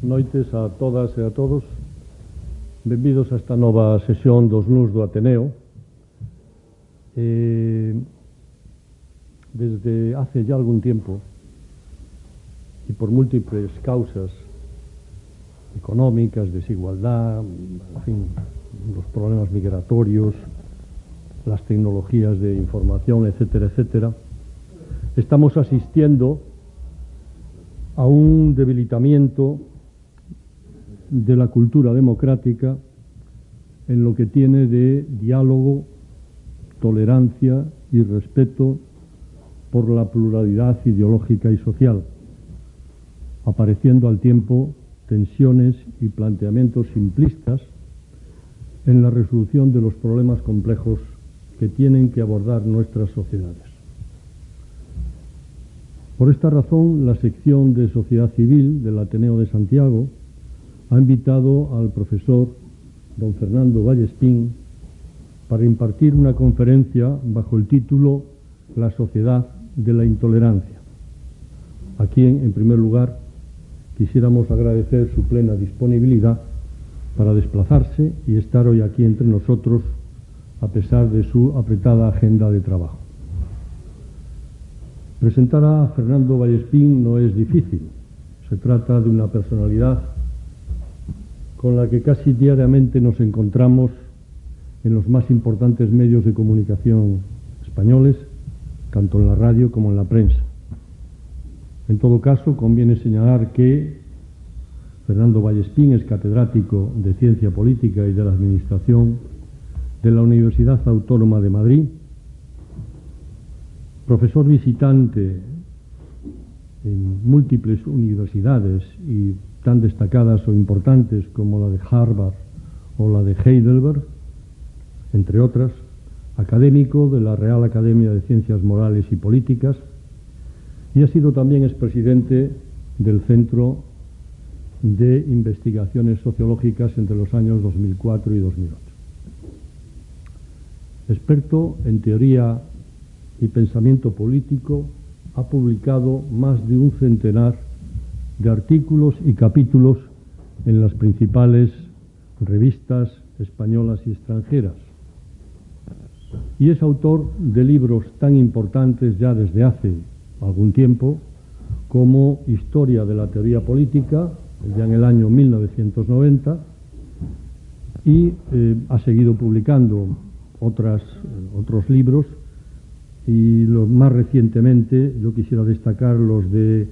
noites a todas e a todos. Benvidos a esta nova sesión dos NUS do Ateneo. Desde hace ya algún tiempo y por múltiples causas económicas, desigualdad, en fin, los problemas migratorios, las tecnologías de información, etcétera, etcétera, estamos asistiendo a un debilitamiento de la cultura democrática en lo que tiene de diálogo, tolerancia y respeto por la pluralidad ideológica y social, apareciendo al tiempo tensiones y planteamientos simplistas en la resolución de los problemas complejos que tienen que abordar nuestras sociedades. Por esta razón, la sección de Sociedad Civil del Ateneo de Santiago ha invitado al profesor don Fernando Vallespín para impartir una conferencia bajo el título La sociedad de la intolerancia. A quien, en primer lugar, quisiéramos agradecer su plena disponibilidad para desplazarse y estar hoy aquí entre nosotros a pesar de su apretada agenda de trabajo. Presentar a Fernando Vallespín no es difícil. Se trata de una personalidad con la que casi diariamente nos encontramos en los más importantes medios de comunicación españoles, tanto en la radio como en la prensa. En todo caso, conviene señalar que Fernando Vallespín es catedrático de Ciencia Política y de la Administración de la Universidad Autónoma de Madrid, profesor visitante en múltiples universidades y tan destacadas o importantes como la de Harvard o la de Heidelberg, entre otras, académico de la Real Academia de Ciencias Morales y Políticas, y ha sido también expresidente del Centro de Investigaciones Sociológicas entre los años 2004 y 2008. Experto en teoría y pensamiento político, ha publicado más de un centenar de artículos y capítulos en las principales revistas españolas y extranjeras. Y es autor de libros tan importantes ya desde hace algún tiempo como Historia de la Teoría Política, ya en el año 1990, y ha seguido publicando otros libros, y los más recientemente yo quisiera destacar los de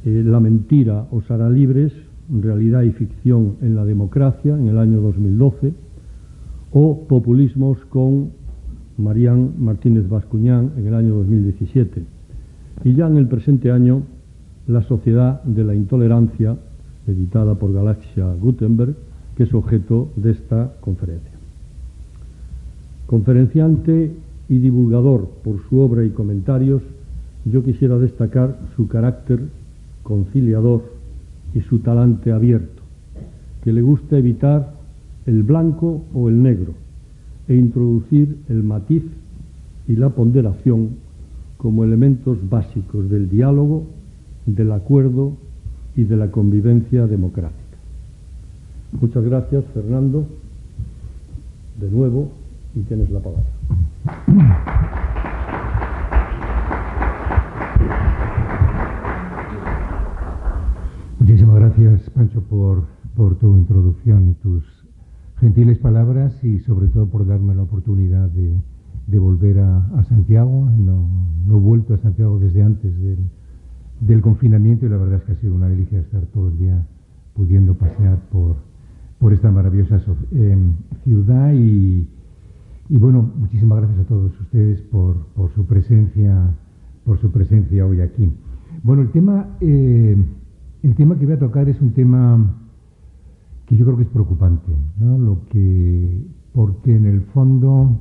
La mentira os hará libres, realidad y ficción en la democracia, en el año 2012, o Populismos con Marián Martínez Bascuñán en el año 2017. Y ya en el presente año, La sociedad de la intolerancia, editada por Galaxia Gutenberg, que es objeto de esta conferencia. Conferenciante y divulgador por su obra y comentarios, yo quisiera destacar su carácter conciliador y su talante abierto, que le gusta evitar el blanco o el negro e introducir el matiz y la ponderación como elementos básicos del diálogo, del acuerdo y de la convivencia democrática. Muchas gracias, Fernando, de nuevo, y tienes la palabra. Muchísimas gracias, Pancho, por tu introducción y tus gentiles palabras, y sobre todo por darme la oportunidad de volver a Santiago. No he vuelto a Santiago desde antes del confinamiento, y la verdad es que ha sido una delicia estar todo el día pudiendo pasear por esta maravillosa ciudad. Y bueno, muchísimas gracias a todos ustedes por su presencia hoy aquí. Bueno, el tema que voy a tocar es un tema que yo creo que es preocupante, ¿no? Porque en el fondo,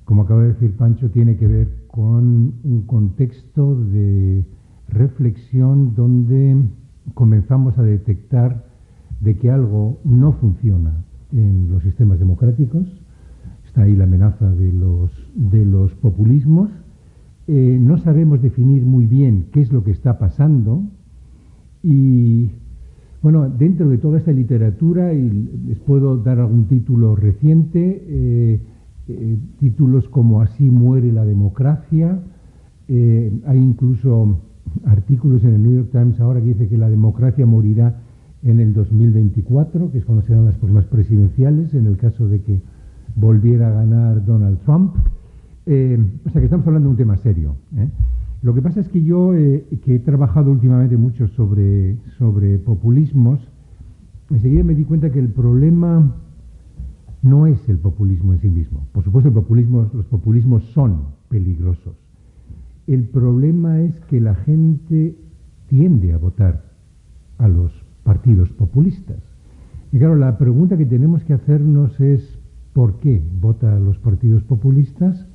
como acaba de decir Pancho, tiene que ver con un contexto de reflexión donde comenzamos a detectar de que algo no funciona en los sistemas democráticos. Está ahí la amenaza de los populismos. No sabemos definir muy bien qué es lo que está pasando, y Bueno, dentro de toda esta literatura, y les puedo dar algún título reciente, títulos como Así muere la democracia. Hay incluso artículos en el New York Times ahora que dice que la democracia morirá en el 2024, que es cuando serán las próximas presidenciales, en el caso de que volviera a ganar Donald Trump. O sea que estamos hablando de un tema serio, ¿eh? Lo que pasa es que yo, que he trabajado últimamente mucho sobre populismos, enseguida me di cuenta que el problema no es el populismo en sí mismo. Por supuesto, los populismos son peligrosos. El problema es que la gente tiende a votar a los partidos populistas. Y claro, la pregunta que tenemos que hacernos es ¿por qué vota a los partidos populistas?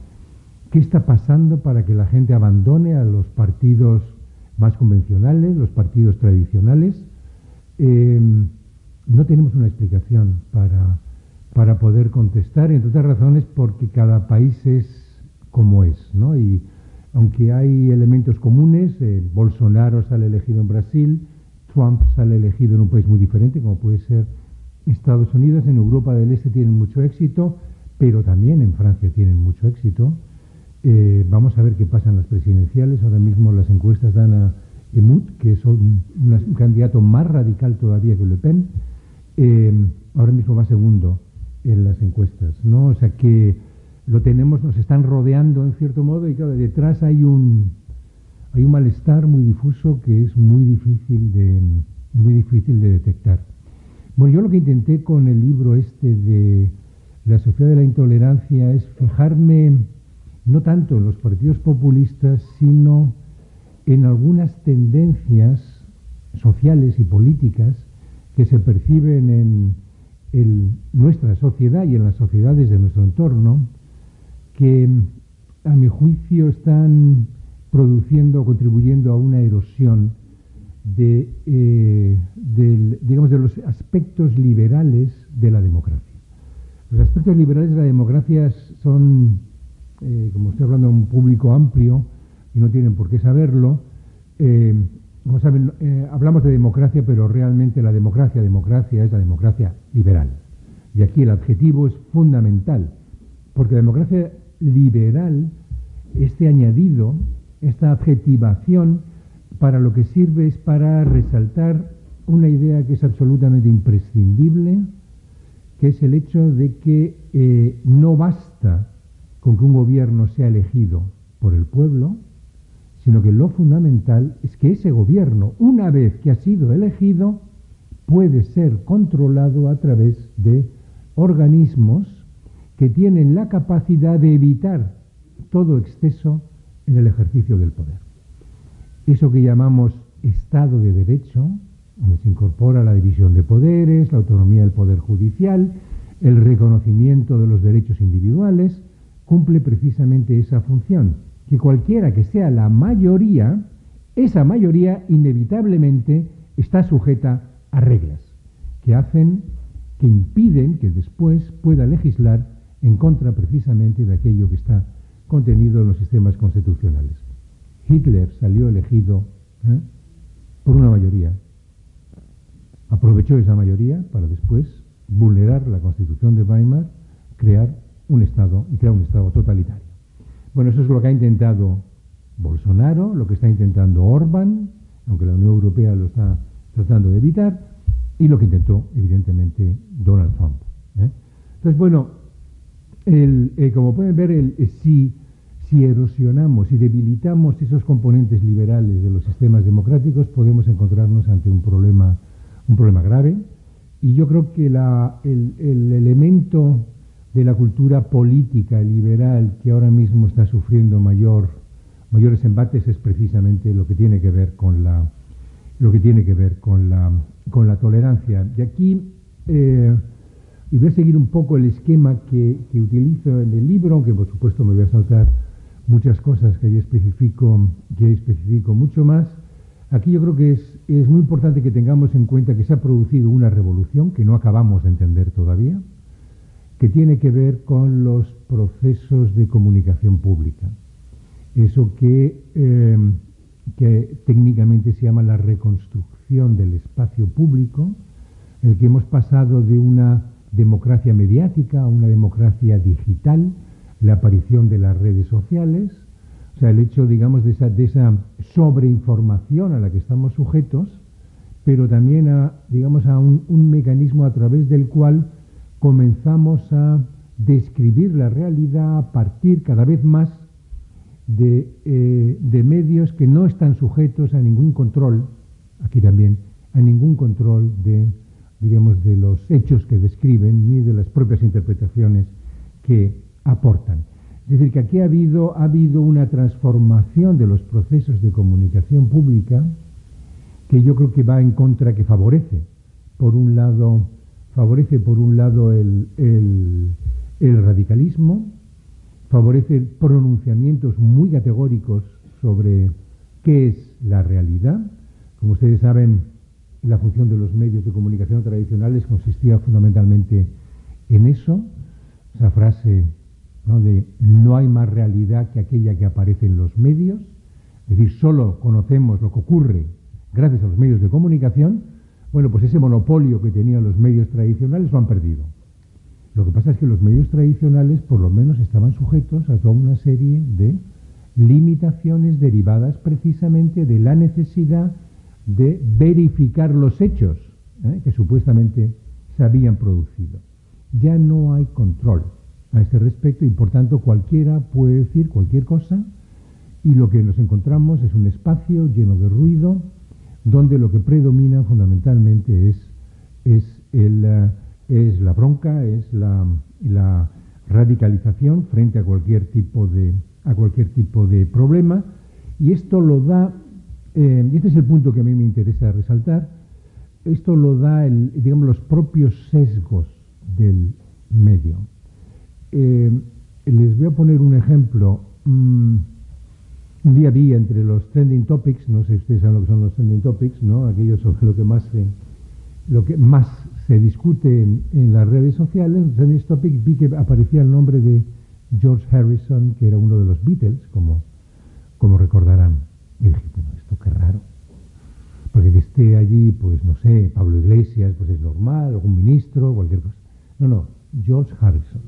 ¿Qué está pasando para que la gente abandone a los partidos más convencionales, los partidos tradicionales? No tenemos una explicación para poder contestar, entre otras razones porque cada país es como es, ¿no? Y aunque hay elementos comunes, Bolsonaro sale elegido en Brasil, Trump sale elegido en un país muy diferente, como puede ser Estados Unidos. En Europa del Este tienen mucho éxito, pero también en Francia tienen mucho éxito. Vamos a ver qué pasa en las presidenciales. Ahora mismo las encuestas dan a Emut, que es un candidato más radical todavía que Le Pen. Ahora mismo va segundo en las encuestas, ¿no? O sea que lo tenemos, nos están rodeando en cierto modo, y claro, detrás hay un malestar muy difuso que es muy difícil de detectar. Bueno, yo lo que intenté con el libro este de La sociedad de la intolerancia es fijarme no tanto en los partidos populistas, sino en algunas tendencias sociales y políticas que se perciben en nuestra sociedad y en las sociedades de nuestro entorno, que a mi juicio están produciendo o contribuyendo a una erosión de los aspectos liberales de la democracia. Los aspectos liberales de la democracia son, como estoy hablando a un público amplio y no tienen por qué saberlo, como saben, hablamos de democracia, pero realmente la democracia es la democracia liberal. Y aquí el adjetivo es fundamental, porque la democracia liberal, este añadido, esta adjetivación, para lo que sirve es para resaltar una idea que es absolutamente imprescindible, que es el hecho de que no basta con que un gobierno sea elegido por el pueblo, sino que lo fundamental es que ese gobierno, una vez que ha sido elegido, puede ser controlado a través de organismos que tienen la capacidad de evitar todo exceso en el ejercicio del poder. Eso que llamamos Estado de Derecho, donde se incorpora la división de poderes, la autonomía del poder judicial, el reconocimiento de los derechos individuales, cumple precisamente esa función, que cualquiera que sea la mayoría, esa mayoría inevitablemente está sujeta a reglas que impiden que después pueda legislar en contra precisamente de aquello que está contenido en los sistemas constitucionales. Hitler salió elegido por una mayoría. Aprovechó esa mayoría para después vulnerar la Constitución de Weimar, crear un Estado totalitario. Bueno, eso es lo que ha intentado Bolsonaro, lo que está intentando Orbán, aunque la Unión Europea lo está tratando de evitar, y lo que intentó, evidentemente, Donald Trump. Entonces, bueno, como pueden ver, si erosionamos y debilitamos esos componentes liberales de los sistemas democráticos, podemos encontrarnos ante un problema grave. Y yo creo que el elemento de la cultura política liberal que ahora mismo está sufriendo mayores embates es precisamente lo que tiene que ver con la tolerancia. Y aquí y voy a seguir un poco el esquema que utilizo en el libro, aunque por supuesto me voy a saltar muchas cosas que ahí especifico mucho más. Aquí yo creo que es muy importante que tengamos en cuenta que se ha producido una revolución que no acabamos de entender todavía, que tiene que ver con los procesos de comunicación pública. Eso que que técnicamente se llama la reconstrucción del espacio público, en el que hemos pasado de una democracia mediática a una democracia digital, la aparición de las redes sociales, o sea, el hecho, digamos, de esa sobreinformación a la que estamos sujetos, pero también a un mecanismo a través del cual comenzamos a describir la realidad a partir cada vez más de medios que no están sujetos a ningún control, aquí también, a ningún control de los hechos que describen ni de las propias interpretaciones que aportan. Es decir, que aquí ha habido una transformación de los procesos de comunicación pública que yo creo que va en contra, que favorece por un lado el radicalismo, favorece pronunciamientos muy categóricos sobre qué es la realidad. Como ustedes saben, la función de los medios de comunicación tradicionales consistía fundamentalmente en eso, esa frase, ¿no?, de no hay más realidad que aquella que aparece en los medios, es decir, solo conocemos lo que ocurre gracias a los medios de comunicación. Bueno, pues ese monopolio que tenían los medios tradicionales lo han perdido. Lo que pasa es que los medios tradicionales por lo menos estaban sujetos a toda una serie de limitaciones derivadas precisamente de la necesidad de verificar los hechos que supuestamente se habían producido. Ya no hay control a este respecto y por tanto cualquiera puede decir cualquier cosa, y lo que nos encontramos es un espacio lleno de ruido donde lo que predomina fundamentalmente es la bronca, es la radicalización frente a cualquier tipo de problema, y esto lo da, y este es el punto que a mí me interesa resaltar, esto lo da los propios sesgos del medio. Les voy a poner un ejemplo. Un día vi entre los trending topics, no sé si ustedes saben lo que son los trending topics, ¿no?, aquellos sobre lo que más se discute en las redes sociales. En trending topics vi que aparecía el nombre de George Harrison, que era uno de los Beatles, como recordarán. Y dije, bueno, esto qué raro, porque que esté allí, pues no sé, Pablo Iglesias, pues es normal, algún ministro, cualquier cosa. No, George Harrison.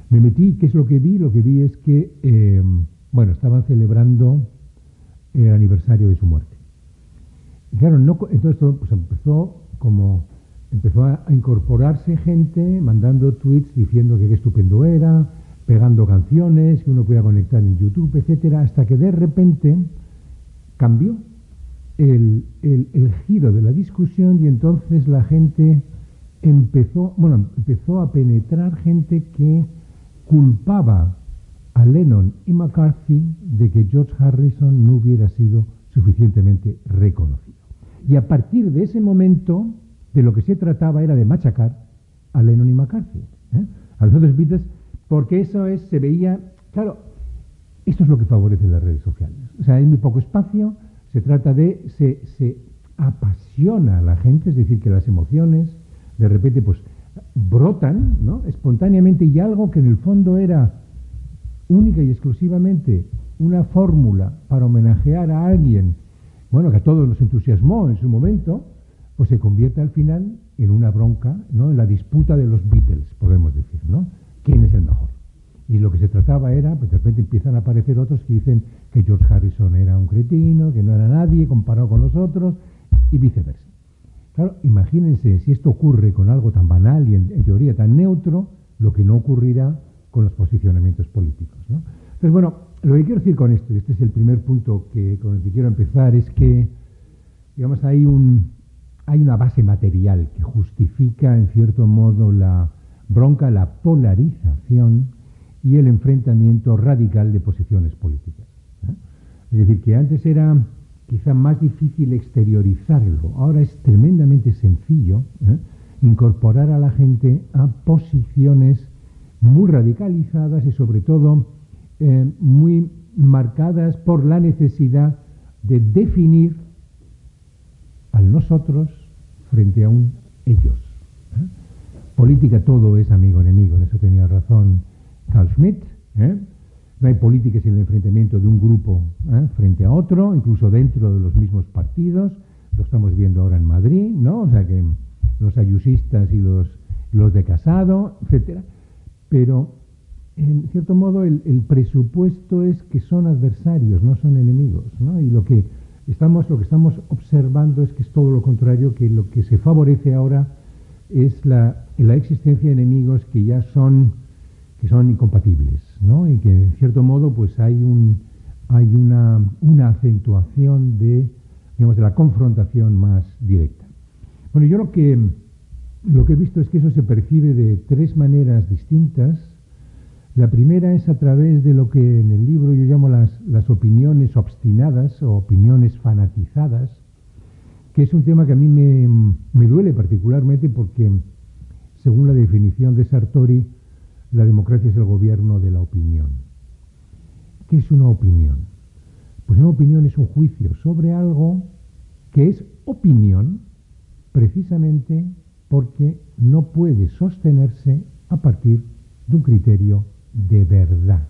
Me metí, ¿qué es lo que vi? Lo que vi es que estaban celebrando el aniversario de su muerte. Y claro, entonces todo pues empezó a incorporarse gente mandando tweets diciendo que qué estupendo era, pegando canciones que uno podía conectar en YouTube, etcétera, hasta que de repente cambió el giro de la discusión, y entonces la gente empezó a penetrar gente que culpaba a Lennon y McCarthy de que George Harrison no hubiera sido suficientemente reconocido. Y a partir de ese momento, de lo que se trataba era de machacar a Lennon y McCarthy, a los otros Beatles, porque eso se veía, claro, esto es lo que favorece las redes sociales. O sea, hay muy poco espacio, se trata se apasiona a la gente, es decir, que las emociones de repente pues brotan, ¿no?, espontáneamente, y algo que en el fondo era única y exclusivamente una fórmula para homenajear a alguien, que a todos nos entusiasmó en su momento, pues se convierte al final en una bronca, ¿no?, en la disputa de los Beatles, podemos decir, ¿no? ¿Quién es el mejor? Y lo que se trataba era, pues de repente empiezan a aparecer otros que dicen que George Harrison era un cretino, que no era nadie comparado con los otros, y viceversa. Claro, imagínense si esto ocurre con algo tan banal y en teoría tan neutro, lo que no ocurrirá con los posicionamientos políticos, ¿no? Entonces, bueno, lo que quiero decir con esto, y este es el primer punto con el que quiero empezar, es que, digamos, hay una base material que justifica, en cierto modo, la bronca, la polarización y el enfrentamiento radical de posiciones políticas, ¿eh? Es decir, que antes era quizá más difícil exteriorizarlo, ahora es tremendamente sencillo incorporar a la gente a posiciones muy radicalizadas y sobre todo muy marcadas por la necesidad de definir al nosotros frente a un ellos. Política todo es amigo-enemigo, en eso tenía razón Carl Schmitt. no hay política sin el enfrentamiento de un grupo frente a otro, incluso dentro de los mismos partidos. Lo estamos viendo ahora en Madrid, ¿no? O sea que los ayusistas y los de Casado, etcétera. Pero, en cierto modo, el presupuesto es que son adversarios, no son enemigos, ¿no? Y lo que estamos observando es que es todo lo contrario, que lo que se favorece ahora es la existencia de enemigos que ya son incompatibles, ¿no? Y que, en cierto modo, pues hay una acentuación de la confrontación más directa. Bueno, yo lo que he visto es que eso se percibe de tres maneras distintas. La primera es a través de lo que en el libro yo llamo las opiniones obstinadas o opiniones fanatizadas, que es un tema que a mí me duele particularmente porque, según la definición de Sartori, la democracia es el gobierno de la opinión. ¿Qué es una opinión? Pues una opinión es un juicio sobre algo que es opinión precisamente porque no puede sostenerse a partir de un criterio de verdad.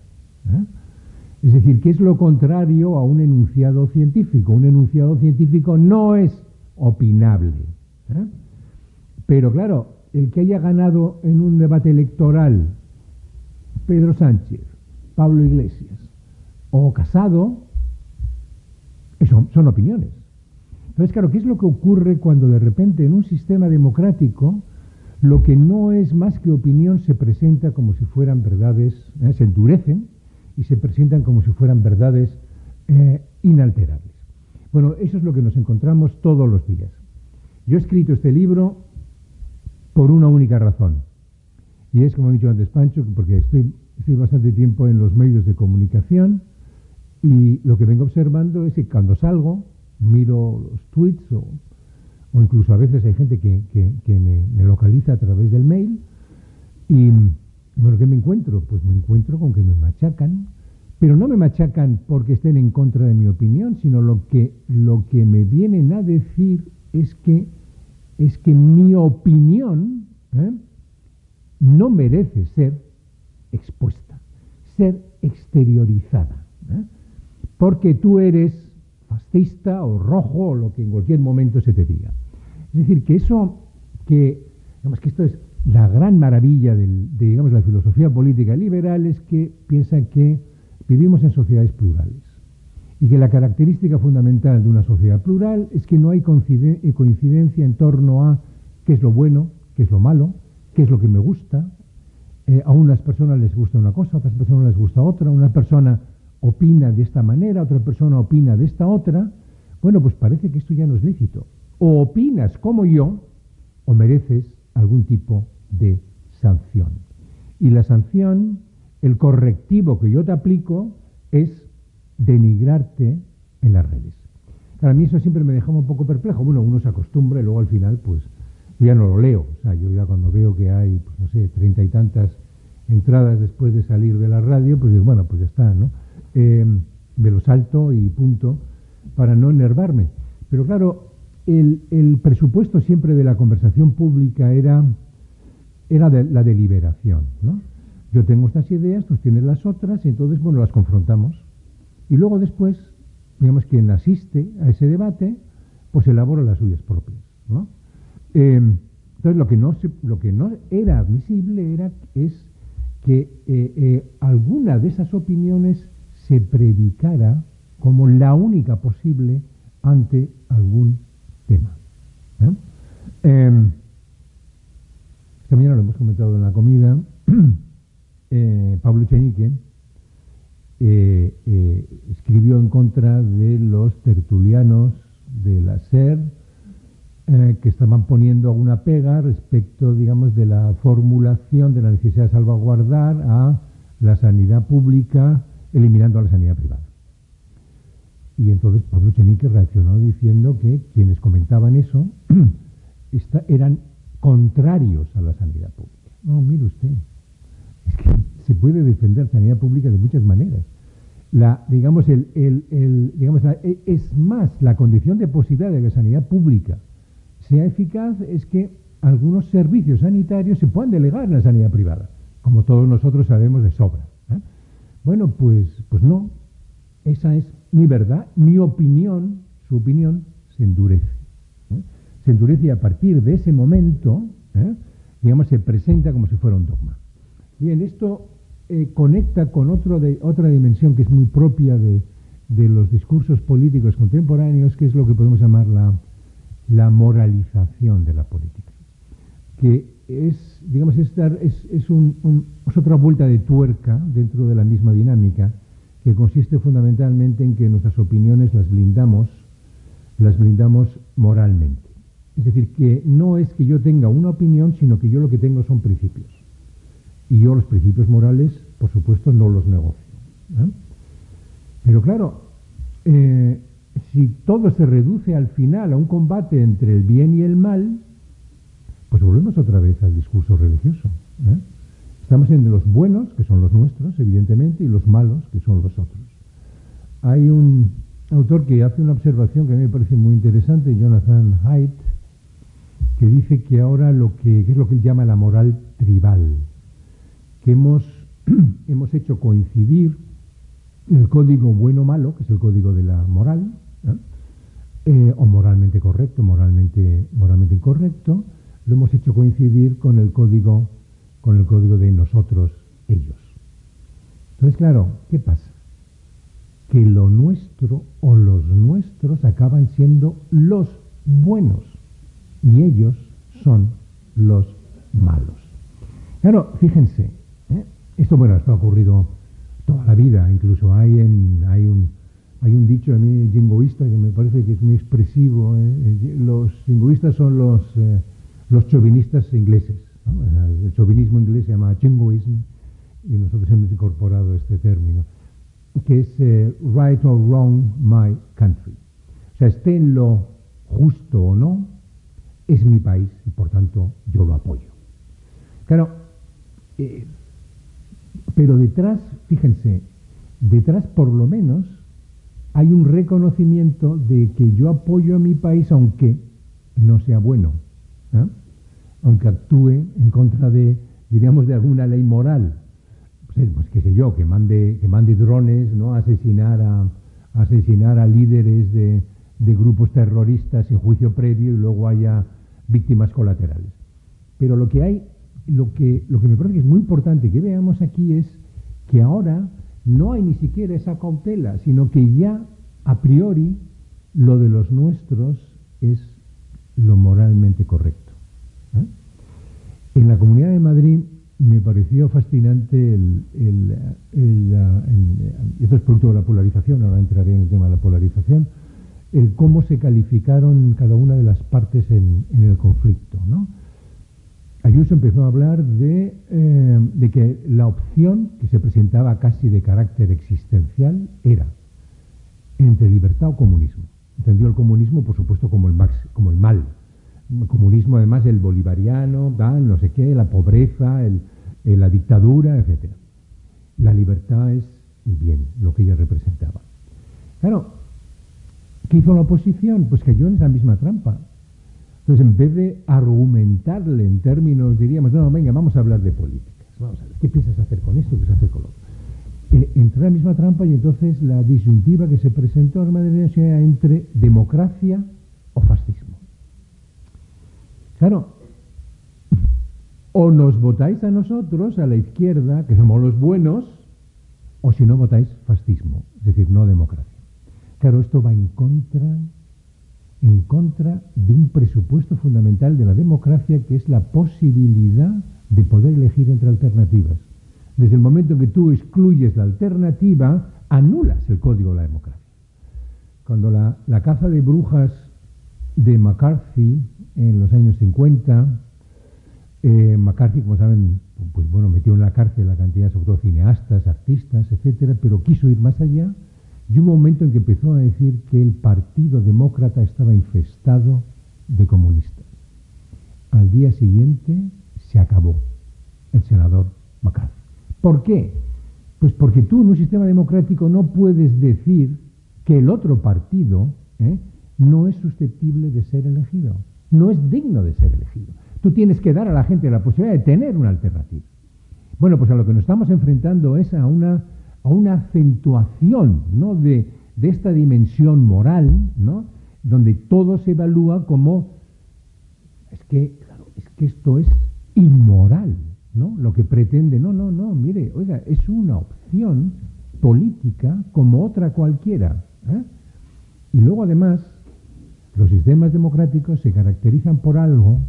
Es decir, que es lo contrario a un enunciado científico. Un enunciado científico no es opinable. Pero claro, el que haya ganado en un debate electoral Pedro Sánchez, Pablo Iglesias o Casado, son opiniones. Entonces, claro, ¿qué es lo que ocurre cuando de repente en un sistema democrático lo que no es más que opinión se presenta como si fueran verdades, se endurecen y se presentan como si fueran verdades inalterables? Bueno, eso es lo que nos encontramos todos los días. Yo he escrito este libro por una única razón, y es, como he dicho antes, Pancho, porque estoy bastante tiempo en los medios de comunicación y lo que vengo observando es que cuando salgo, miro los tweets o incluso a veces hay gente que me localiza a través del mail y bueno, ¿qué me encuentro? Pues me encuentro con que me machacan, pero no me machacan porque estén en contra de mi opinión, sino lo que me vienen a decir es que mi opinión no merece ser expuesta, ser exteriorizada, porque tú eres fascista o rojo o lo que en cualquier momento se te diga. Es decir, que esto es la gran maravilla de la filosofía política liberal, es que piensan que vivimos en sociedades plurales y que la característica fundamental de una sociedad plural es que no hay coincidencia en torno a qué es lo bueno, qué es lo malo, qué es lo que me gusta. A unas personas les gusta una cosa, a otras personas les gusta otra, una persona opina de esta manera, otra persona opina de esta otra. Bueno, pues parece que esto ya no es lícito. O opinas como yo, o mereces algún tipo de sanción. Y la sanción, el correctivo que yo te aplico, es denigrarte en las redes. Para mí eso siempre me dejaba un poco perplejo. Bueno, uno se acostumbra y luego al final, pues, yo ya no lo leo. O sea, yo ya cuando veo que hay, pues, no sé, 30 y tantas entradas después de salir de la radio, pues digo, bueno, pues ya está, ¿no? Me lo salto y punto, para no enervarme. Pero claro, el presupuesto siempre de la conversación pública era la deliberación, ¿no? Yo tengo estas ideas, tú tienes las otras, y entonces, bueno, las confrontamos. Y luego después, digamos, quien asiste a ese debate, pues elabora las suyas propias, ¿no? Entonces, lo que no era admisible es que alguna de esas opiniones se predicara como la única posible ante algún tema. Esta mañana lo hemos comentado en la comida. Pablo Echenique escribió en contra de los tertulianos de la SER que estaban poniendo alguna pega respecto, digamos, de la formulación de la necesidad de salvaguardar a la sanidad pública eliminando a la sanidad privada. Y entonces Pablo Echenique reaccionó diciendo que quienes comentaban eso eran contrarios a la sanidad pública. No, mire usted, es que se puede defender sanidad pública de muchas maneras. Es más, la condición de posibilidad de que la sanidad pública sea eficaz es que algunos servicios sanitarios se puedan delegar en la sanidad privada, como todos nosotros sabemos de sobra. Bueno, pues no. Esa es mi verdad, mi opinión, su opinión se endurece. Se endurece y a partir de ese momento, digamos, se presenta como si fuera un dogma. Bien, esto conecta con otra dimensión que es muy propia de los discursos políticos contemporáneos, que es lo que podemos llamar la moralización de la política. Que es, digamos, es otra vuelta de tuerca dentro de la misma dinámica, que consiste fundamentalmente en que nuestras opiniones las blindamos moralmente. Es decir, que no es que yo tenga una opinión, sino que yo lo que tengo son principios. Y yo los principios morales, por supuesto, no los negocio. Pero claro, si todo se reduce al final a un combate entre el bien y el mal, pues volvemos otra vez al discurso religioso. Estamos en los buenos, que son los nuestros, evidentemente, y los malos, que son los otros. Hay un autor que hace una observación que a mí me parece muy interesante, Jonathan Haidt, que dice que ahora que es lo que él llama la moral tribal, que hemos hecho coincidir el código bueno-malo, que es el código de la moral, o moralmente correcto, moralmente incorrecto, lo hemos hecho coincidir con el código de nosotros, ellos. Entonces, claro, ¿qué pasa? Que lo nuestro o los nuestros acaban siendo los buenos y ellos son los malos. Claro, fíjense, esto ha ocurrido toda la vida, incluso hay un dicho a mí jingoísta que me parece que es muy expresivo. Los jingoístas son los chauvinistas ingleses, ¿no? El chauvinismo inglés se llama jingoism y nosotros hemos incorporado este término, que es right or wrong my country. O sea, esté en lo justo o no, es mi país y por tanto yo lo apoyo. Claro, pero detrás, fíjense, detrás por lo menos hay un reconocimiento de que yo apoyo a mi país aunque no sea bueno, aunque actúe en contra de, diríamos, de alguna ley moral. Pues qué sé yo, que mande drones, ¿no?, a asesinar a líderes de grupos terroristas sin juicio previo y luego haya víctimas colaterales. Pero lo que me parece que es muy importante que veamos aquí es que ahora no hay ni siquiera esa cautela, sino que ya a priori lo de los nuestros es lo moralmente correcto. En la Comunidad de Madrid me pareció fascinante esto es producto de la polarización, ahora entraré en el tema de la polarización, el cómo se calificaron cada una de las partes en el conflicto, ¿no? Ayuso empezó a hablar de que la opción que se presentaba casi de carácter existencial era entre libertad o comunismo. Entendió el comunismo, por supuesto, como el mal. El comunismo, además, el bolivariano, no sé qué, la pobreza, la dictadura, etc. La libertad es el bien, lo que ella representaba. Claro, ¿qué hizo la oposición? Pues cayó en esa misma trampa. Entonces, en vez de argumentarle en términos, diríamos, no, venga, vamos a hablar de políticas. Vamos a ver, ¿qué piensas hacer con esto? ¿Qué piensas hacer con lo otro? Entró en la misma trampa y entonces la disyuntiva que se presentó en Madrid era entre democracia o fascismo. Claro, o nos votáis a nosotros, a la izquierda, que somos los buenos, o si no votáis fascismo, es decir, no democracia. Claro, esto va en contra de un presupuesto fundamental de la democracia, que es la posibilidad de poder elegir entre alternativas. Desde el momento en que tú excluyes la alternativa, anulas el código de la democracia. Cuando la caza de brujas de McCarthy en los años 50, McCarthy, como saben, pues bueno, metió en la cárcel la cantidad, sobre todo cineastas, artistas, etcétera, pero quiso ir más allá. Y hubo un momento en que empezó a decir que el Partido Demócrata estaba infestado de comunistas. Al día siguiente se acabó el senador McCarthy. ¿Por qué? Pues porque tú en un sistema democrático no puedes decir que el otro partido no es susceptible de ser elegido, no es digno de ser elegido. Tú tienes que dar a la gente la posibilidad de tener una alternativa. Bueno, pues a lo que nos estamos enfrentando es a a una acentuación, ¿no?, de esta dimensión moral, ¿no?, donde todo se evalúa como, claro, es que esto es inmoral, ¿no? Lo que pretende, no, mire, oiga, es una opción política como otra cualquiera, ¿eh? Y luego además, los sistemas democráticos se caracterizan por algo,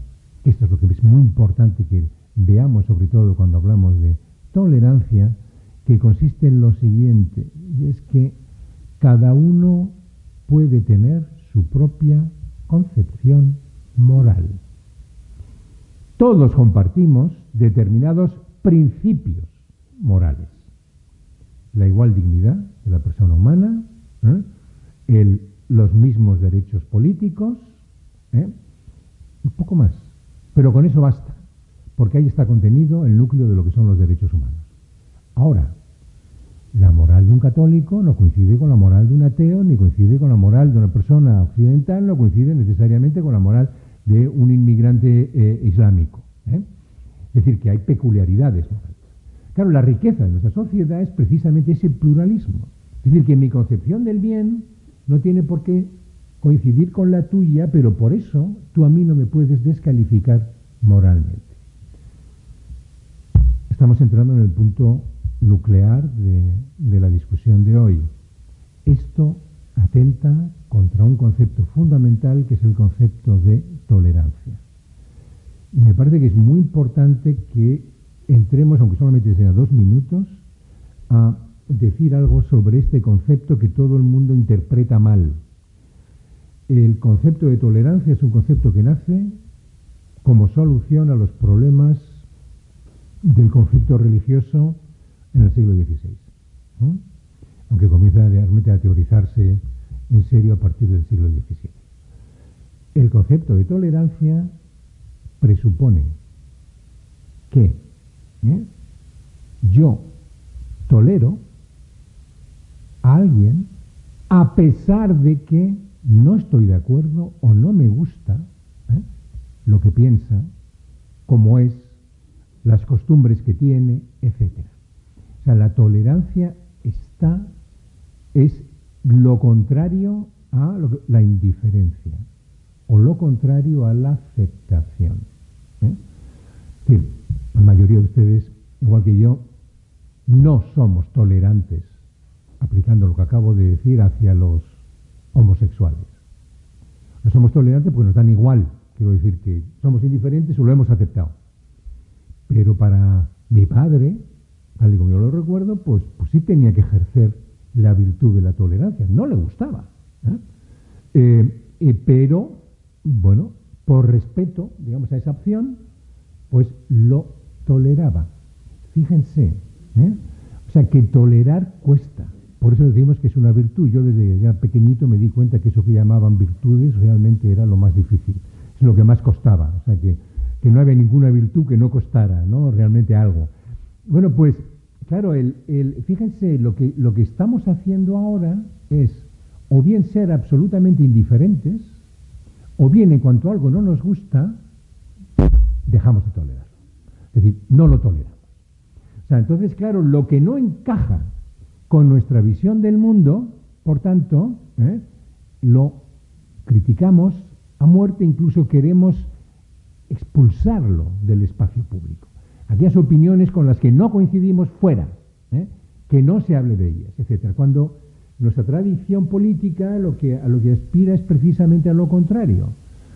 que esto es lo que es muy importante que veamos, sobre todo cuando hablamos de tolerancia, que consiste en lo siguiente, y es que cada uno puede tener su propia concepción moral. Todos compartimos determinados principios morales. La igual dignidad de la persona humana, los mismos derechos políticos, un poco más. Pero con eso basta, porque ahí está contenido el núcleo de lo que son los derechos humanos. Ahora, la moral de un católico no coincide con la moral de un ateo, ni coincide con la moral de una persona occidental, no coincide necesariamente con la moral de un inmigrante islámico. Es decir, que hay peculiaridades morales. Claro, la riqueza de nuestra sociedad es precisamente ese pluralismo. Es decir, que mi concepción del bien no tiene por qué coincidir con la tuya, pero por eso tú a mí no me puedes descalificar moralmente. Estamos entrando en el punto nuclear de la discusión de hoy. Esto atenta contra un concepto fundamental que es el concepto de tolerancia. Y me parece que es muy importante que entremos, aunque solamente sea 2 minutos, a decir algo sobre este concepto que todo el mundo interpreta mal. El concepto de tolerancia es un concepto que nace como solución a los problemas del conflicto religioso en el siglo XVI, ¿no?, aunque comienza realmente a teorizarse en serio a partir del siglo XVII. El concepto de tolerancia presupone que yo tolero a alguien a pesar de que no estoy de acuerdo o no me gusta lo que piensa, cómo es, las costumbres que tiene, etc. O sea, la tolerancia es lo contrario a la indiferencia o lo contrario a la aceptación. Es decir, la mayoría de ustedes, igual que yo, no somos tolerantes, aplicando lo que acabo de decir, hacia los homosexuales. No somos tolerantes porque nos dan igual, quiero decir que somos indiferentes o lo hemos aceptado. Pero para mi padre, tal y como yo lo recuerdo, pues sí tenía que ejercer la virtud de la tolerancia. No le gustaba, pero, bueno, por respeto, digamos, a esa opción, pues lo toleraba. Fíjense, o sea, que tolerar cuesta. Por eso decimos que es una virtud. Yo desde ya pequeñito me di cuenta que eso que llamaban virtudes realmente era lo más difícil. Es lo que más costaba. O sea, que no había ninguna virtud que no costara, ¿no?, realmente algo. Bueno, pues, claro, fíjense, lo que estamos haciendo ahora es o bien ser absolutamente indiferentes, o bien en cuanto algo no nos gusta, dejamos de tolerarlo. Es decir, no lo toleramos. O sea, entonces, claro, lo que no encaja con nuestra visión del mundo, por tanto, lo criticamos a muerte, incluso queremos expulsarlo del espacio público. Aquellas opiniones con las que no coincidimos fuera, que no se hable de ellas, etc. Cuando nuestra tradición política a lo que aspira es precisamente a lo contrario.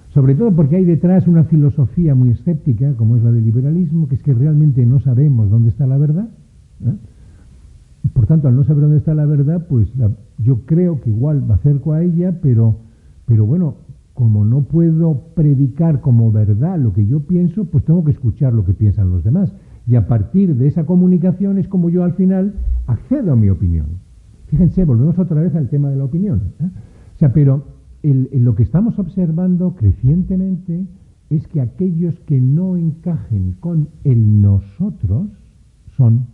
Sobre todo porque hay detrás una filosofía muy escéptica, como es la del liberalismo, que es que realmente no sabemos dónde está la verdad. Por tanto, al no saber dónde está la verdad, pues yo creo que igual me acerco a ella, pero bueno, como no puedo predicar como verdad lo que yo pienso, pues tengo que escuchar lo que piensan los demás. Y a partir de esa comunicación es como yo al final accedo a mi opinión. Fíjense, volvemos otra vez al tema de la opinión. O sea, pero lo que estamos observando crecientemente es que aquellos que no encajen con el nosotros son,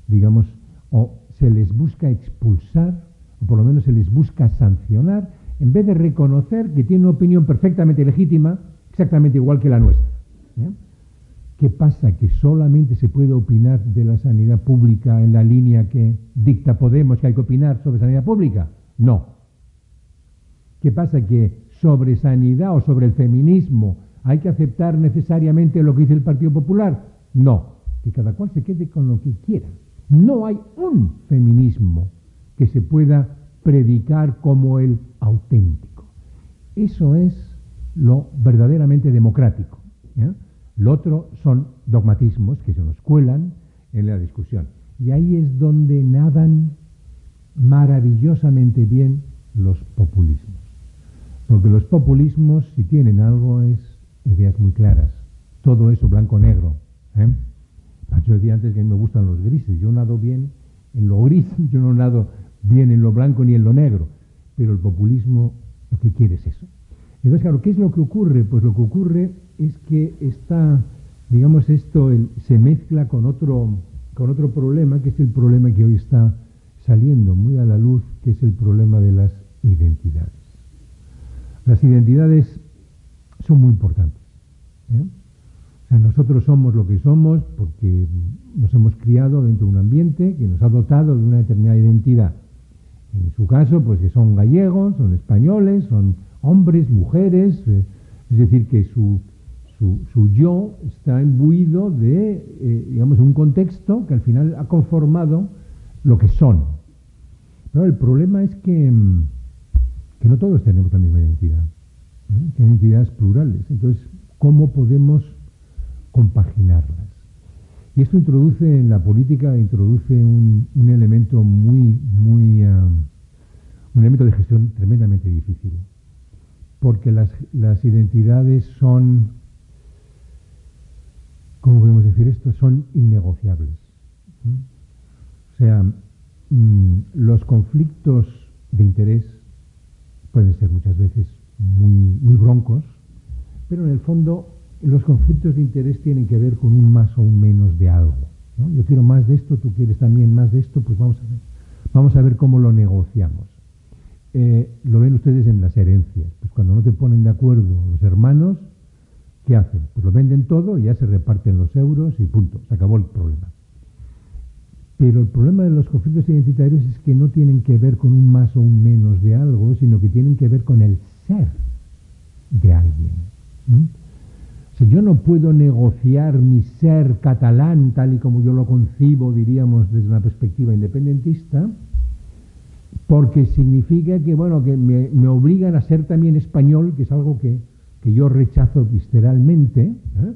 digamos, o se les busca expulsar, o por lo menos se les busca sancionar, en vez de reconocer que tiene una opinión perfectamente legítima, exactamente igual que la nuestra. ¿Qué pasa? ¿Que solamente se puede opinar de la sanidad pública en la línea que dicta Podemos, que hay que opinar sobre sanidad pública? No. ¿Qué pasa? ¿Que sobre sanidad o sobre el feminismo hay que aceptar necesariamente lo que dice el Partido Popular? No. Que cada cual se quede con lo que quiera. No hay un feminismo que se pueda predicar como el auténtico. Eso es lo verdaderamente democrático, ¿ya? Lo otro son dogmatismos que se nos cuelan en la discusión. Y ahí es donde nadan maravillosamente bien los populismos. Porque los populismos, si tienen algo, es ideas muy claras. Todo eso blanco-negro. Yo decía antes que a mí me gustan los grises. Yo nado bien en lo gris, yo no nado bien en lo blanco ni en lo negro. Pero el populismo lo que quiere es eso. Entonces, claro, ¿qué es lo que ocurre? Pues lo que ocurre es que está, digamos, esto se mezcla con otro problema, que es el problema que hoy está saliendo muy a la luz, que es el problema de las identidades. Las identidades son muy importantes, ¿eh? O sea, nosotros somos lo que somos porque nos hemos criado dentro de un ambiente que nos ha dotado de una determinada identidad. En su caso, pues que son gallegos, son españoles, son hombres, mujeres, es decir, que su yo está imbuido de, digamos, un contexto que al final ha conformado lo que son. Pero el problema es que no todos tenemos la misma identidad, ¿no? Que hay identidades plurales. Entonces, ¿cómo podemos compaginarlas? Y esto introduce en la política, un elemento un elemento de gestión tremendamente difícil. Porque las identidades son, ¿cómo podemos decir esto? Son innegociables. O sea, los conflictos de interés pueden ser muchas veces muy broncos, pero en el fondo los conflictos de interés tienen que ver con un más o un menos de algo, ¿no? Yo quiero más de esto, tú quieres también más de esto, pues vamos a ver cómo lo negociamos. Lo ven ustedes en las herencias. Pues cuando no te ponen de acuerdo los hermanos, ¿qué hacen? Pues lo venden todo y ya se reparten los euros y punto, se acabó el problema. Pero el problema de los conflictos identitarios es que no tienen que ver con un más o un menos de algo, sino que tienen que ver con el ser de alguien. Si yo no puedo negociar mi ser catalán tal y como yo lo concibo, diríamos, desde una perspectiva independentista, porque significa que, bueno, que me obligan a ser también español, que es algo que yo rechazo visceralmente, ¿eh?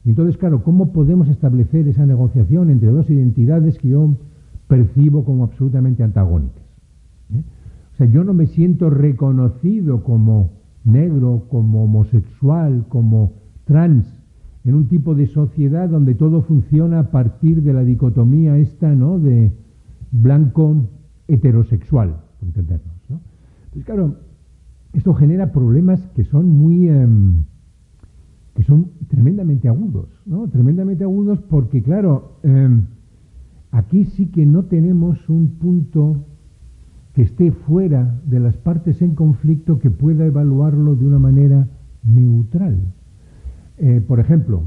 Y entonces, claro, ¿cómo podemos establecer esa negociación entre dos identidades que yo percibo como absolutamente antagónicas? O sea, yo no me siento reconocido como negro, como homosexual, como trans, en un tipo de sociedad donde todo funciona a partir de la dicotomía esta, ¿no?, de blanco heterosexual, por entendernos, ¿no? Entonces, claro, esto genera problemas que son tremendamente agudos, ¿no? Tremendamente agudos porque, claro, aquí sí que no tenemos un punto que esté fuera de las partes en conflicto que pueda evaluarlo de una manera neutral. Por ejemplo,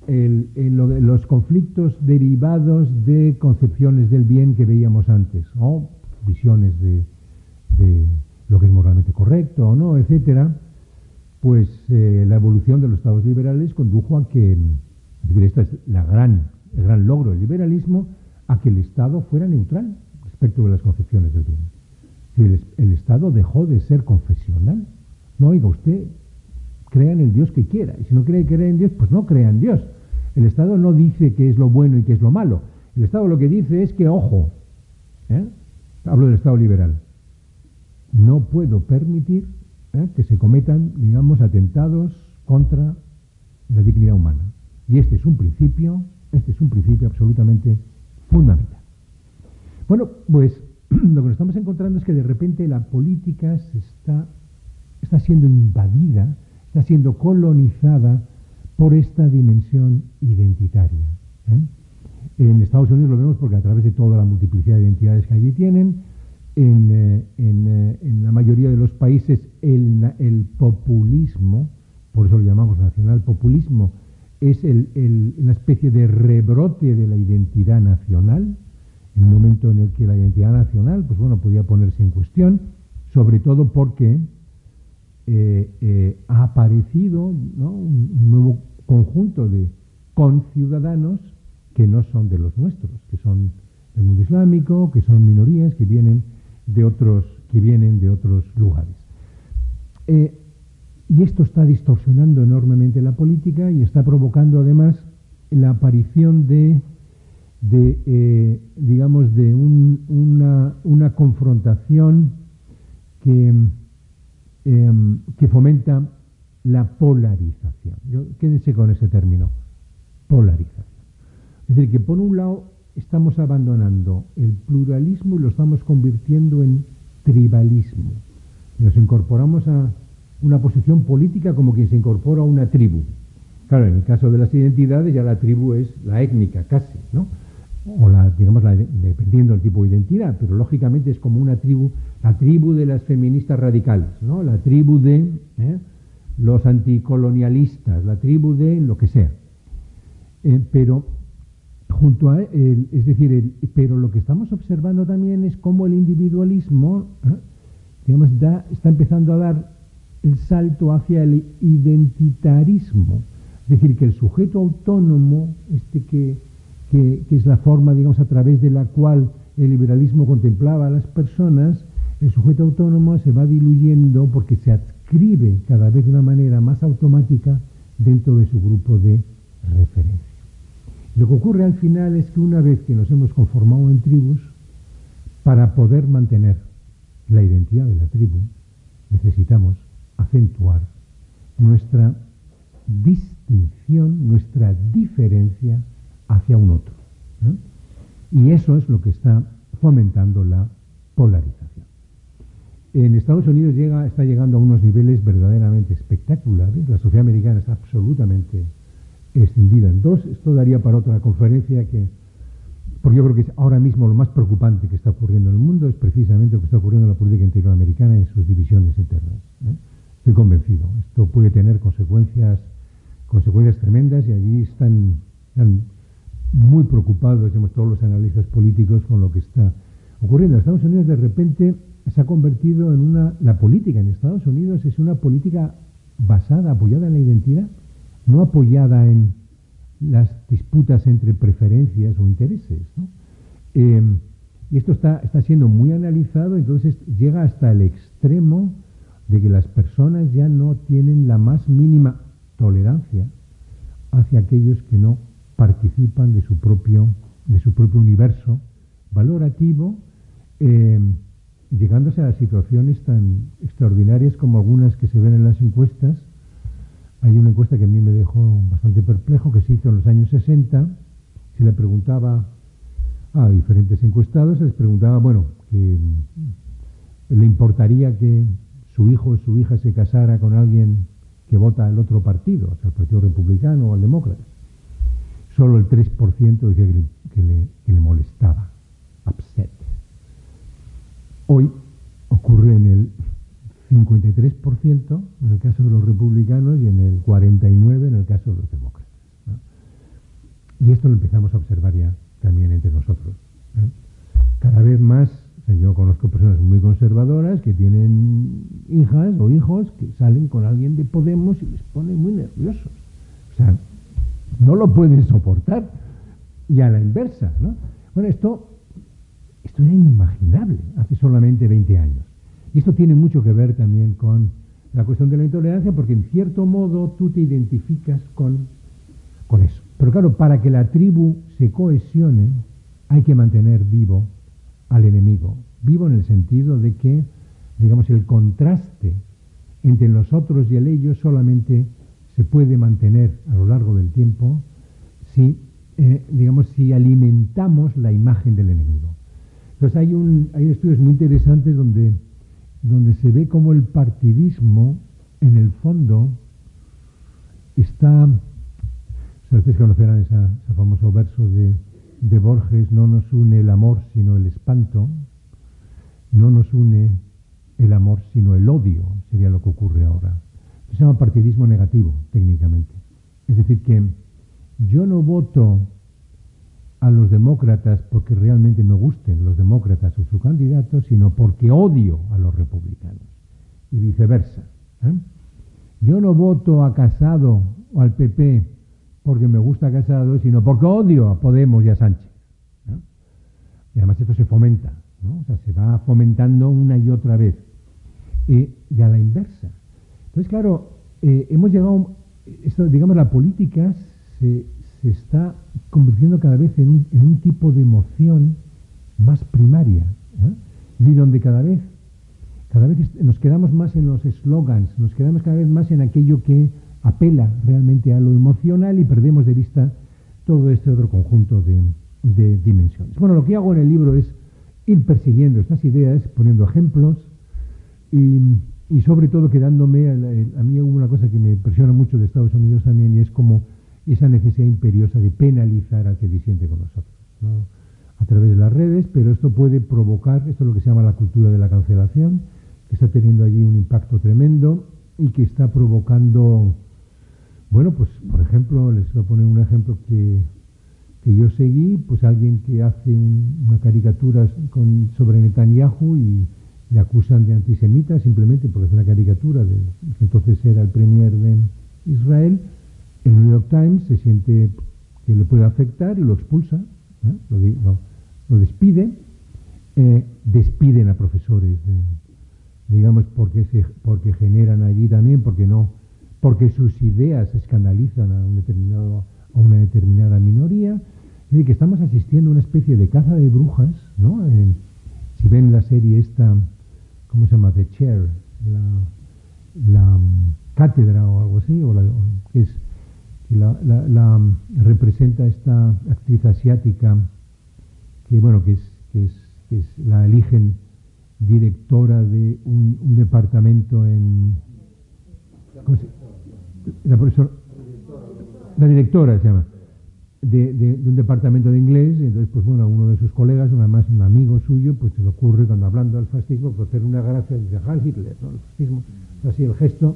los conflictos derivados de concepciones del bien que veíamos antes, o visiones de lo que es moralmente correcto o no, etcétera, pues la evolución de los estados liberales condujo a que, esta es el gran logro del liberalismo, a que el Estado fuera neutral respecto de las concepciones del bien. Si el Estado dejó de ser confesional, no, oiga, usted crea en el Dios que quiera, y si no cree en Dios, pues no crea en Dios. El Estado no dice qué es lo bueno y qué es lo malo. El Estado lo que dice es que, ojo, hablo del Estado liberal, no puedo permitir que se cometan, digamos, atentados contra la dignidad humana. Y este es un principio absolutamente fundamental. Bueno, pues lo que nos estamos encontrando es que de repente la política está siendo invadida, está siendo colonizada por esta dimensión identitaria. En Estados Unidos lo vemos porque a través de toda la multiplicidad de identidades que allí tienen, en la mayoría de los países el populismo, por eso lo llamamos nacional populismo, es una especie de rebrote de la identidad nacional, en un momento en el que la identidad nacional, pues bueno, podía ponerse en cuestión, sobre todo porque ha aparecido, ¿no?, un nuevo conjunto de conciudadanos que no son de los nuestros, que son del mundo islámico, que son minorías, que vienen de otros lugares. Y esto está distorsionando enormemente la política y está provocando además la aparición digamos, de una confrontación que fomenta la polarización. Quédense con ese término, polarización. Es decir, que por un lado estamos abandonando el pluralismo y lo estamos convirtiendo en tribalismo. Nos incorporamos a una posición política como quien se incorpora a una tribu. Claro, en el caso de las identidades ya la tribu es la étnica casi, ¿no? O dependiendo del tipo de identidad, pero lógicamente es como una tribu, la tribu de las feministas radicales, ¿no? La tribu de los anticolonialistas, la tribu de lo que sea. Pero junto a pero lo que estamos observando también es cómo el individualismo, está empezando a dar el salto hacia el identitarismo. Es decir, que el sujeto autónomo, que es la forma, digamos, a través de la cual el liberalismo contemplaba a las personas, el sujeto autónomo se va diluyendo porque se adscribe cada vez de una manera más automática dentro de su grupo de referencia. Lo que ocurre al final es que una vez que nos hemos conformado en tribus, para poder mantener la identidad de la tribu, necesitamos acentuar nuestra distinción, nuestra diferencia hacia un otro, ¿no? Y eso es lo que está fomentando la polarización. En Estados Unidos está llegando a unos niveles verdaderamente espectaculares. La sociedad americana está absolutamente extendida en dos. Esto daría para otra conferencia, porque yo creo que es ahora mismo lo más preocupante que está ocurriendo en el mundo es precisamente lo que está ocurriendo en la política interior americana y sus divisiones internas, ¿eh? Estoy convencido. Esto puede tener consecuencias tremendas y allí están muy preocupados, digamos, todos los analistas políticos con lo que está ocurriendo. En Estados Unidos de repente se ha convertido la política en Estados Unidos es una política apoyada en la identidad, no apoyada en las disputas entre preferencias o intereses, ¿no? Y esto está siendo muy analizado, entonces llega hasta el extremo de que las personas ya no tienen la más mínima tolerancia hacia aquellos que no participan de su propio universo valorativo, llegándose a situaciones tan extraordinarias como algunas que se ven en las encuestas. Hay una encuesta que a mí me dejó bastante perplejo, que se hizo en los años 60. Se le preguntaba a diferentes encuestados, se les preguntaba, que le importaría que su hijo o su hija se casara con alguien que vota al otro partido, o sea, al Partido Republicano o al Demócrata. Solo el 3% decía que le molestaba, upset. Hoy ocurre en el 53% en el caso de los republicanos y en el 49% en el caso de los demócratas, ¿no? Y esto lo empezamos a observar ya también entre nosotros, ¿no? Cada vez más, yo conozco personas muy conservadoras que tienen hijas o hijos que salen con alguien de Podemos y les pone muy nerviosos. O sea, no lo pueden soportar. Y a la inversa, ¿no? Bueno, esto era inimaginable hace solamente 20 años. Y esto tiene mucho que ver también con la cuestión de la intolerancia, porque en cierto modo tú te identificas con eso. Pero claro, para que la tribu se cohesione, hay que mantener vivo al enemigo. Vivo en el sentido de que, digamos, el contraste entre nosotros y el ellos solamente se puede mantener a lo largo del tiempo si alimentamos la imagen del enemigo. Entonces hay estudios muy interesantes donde se ve cómo el partidismo, en el fondo, está... Ustedes conocerán ese famoso verso de Borges: no nos une el amor sino el espanto, no nos une el amor sino el odio, sería lo que ocurre ahora. Se llama partidismo negativo, técnicamente. Es decir, que yo no voto a los demócratas porque realmente me gusten los demócratas o su candidato, sino porque odio a los republicanos y viceversa. Yo no voto a Casado o al PP porque me gusta Casado, sino porque odio a Podemos y a Sánchez. Y además esto se fomenta, ¿no? O sea, se va fomentando una y otra vez. Y a la inversa. Entonces, claro, hemos llegado, digamos, la política se está convirtiendo cada vez en un tipo de emoción más primaria, y donde cada vez nos quedamos más en los eslogans, nos quedamos cada vez más en aquello que apela realmente a lo emocional y perdemos de vista todo este otro conjunto de dimensiones. Bueno, lo que hago en el libro es ir persiguiendo estas ideas, poniendo ejemplos y sobre todo quedándome, a mí hay una cosa que me impresiona mucho de Estados Unidos también, y es como esa necesidad imperiosa de penalizar al que disiente con nosotros, ¿no? A través de las redes, pero esto puede provocar, esto es lo que se llama la cultura de la cancelación, que está teniendo allí un impacto tremendo y que está provocando, bueno, pues por ejemplo, les voy a poner un ejemplo que yo seguí, pues alguien que hace una caricatura sobre Netanyahu y le acusan de antisemita simplemente porque es una caricatura de que entonces era el premier de Israel. El New York Times se siente que le puede afectar y lo expulsa, lo despide, despiden a profesores, digamos, porque generan allí también, porque sus ideas escandalizan a una determinada minoría. Es decir, que estamos asistiendo a una especie de caza de brujas, ¿no? Si ven la serie esta, ¿cómo se llama? The Chair, la cátedra o algo así, que es la representa esta actriz asiática que bueno que es la eligen directora de un departamento en la directora se llama de un departamento de inglés. Entonces, pues bueno, a uno de sus colegas, además un amigo suyo, pues se le ocurre, cuando hablando del fascismo, pues hacer una gracia de Heil Hitler, ¿no? El fascismo, así el gesto,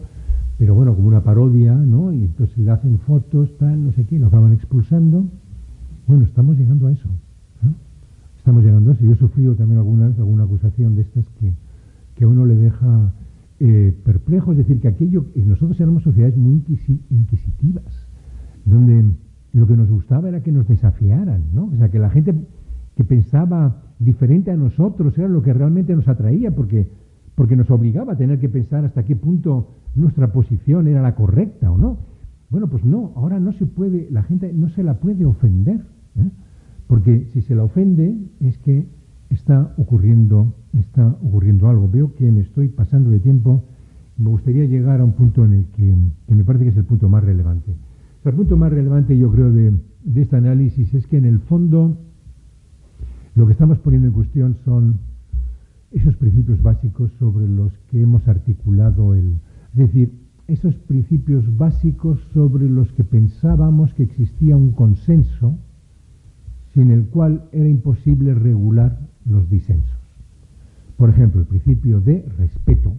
pero bueno, como una parodia, ¿no? Y entonces le hacen fotos, tal, no sé qué, lo acaban expulsando. Bueno, estamos llegando a eso, ¿no? Estamos llegando a eso. Yo he sufrido también alguna acusación de estas que a uno le deja perplejo, es decir, que nosotros éramos sociedades muy inquisitivas, donde lo que nos gustaba era que nos desafiaran, ¿no? O sea, que la gente que pensaba diferente a nosotros era lo que realmente nos atraía, porque nos obligaba a tener que pensar hasta qué punto nuestra posición era la correcta o no. Bueno, pues no, ahora no se puede, la gente no se la puede ofender, porque si se la ofende es que está ocurriendo algo. Veo que me estoy pasando de tiempo. Me gustaría llegar a un punto en el que me parece que es el punto más relevante. El punto más relevante, yo creo, de este análisis es que en el fondo lo que estamos poniendo en cuestión son esos principios básicos sobre los que hemos articulado es decir, esos principios básicos sobre los que pensábamos que existía un consenso sin el cual era imposible regular los disensos. Por ejemplo, el principio de respeto,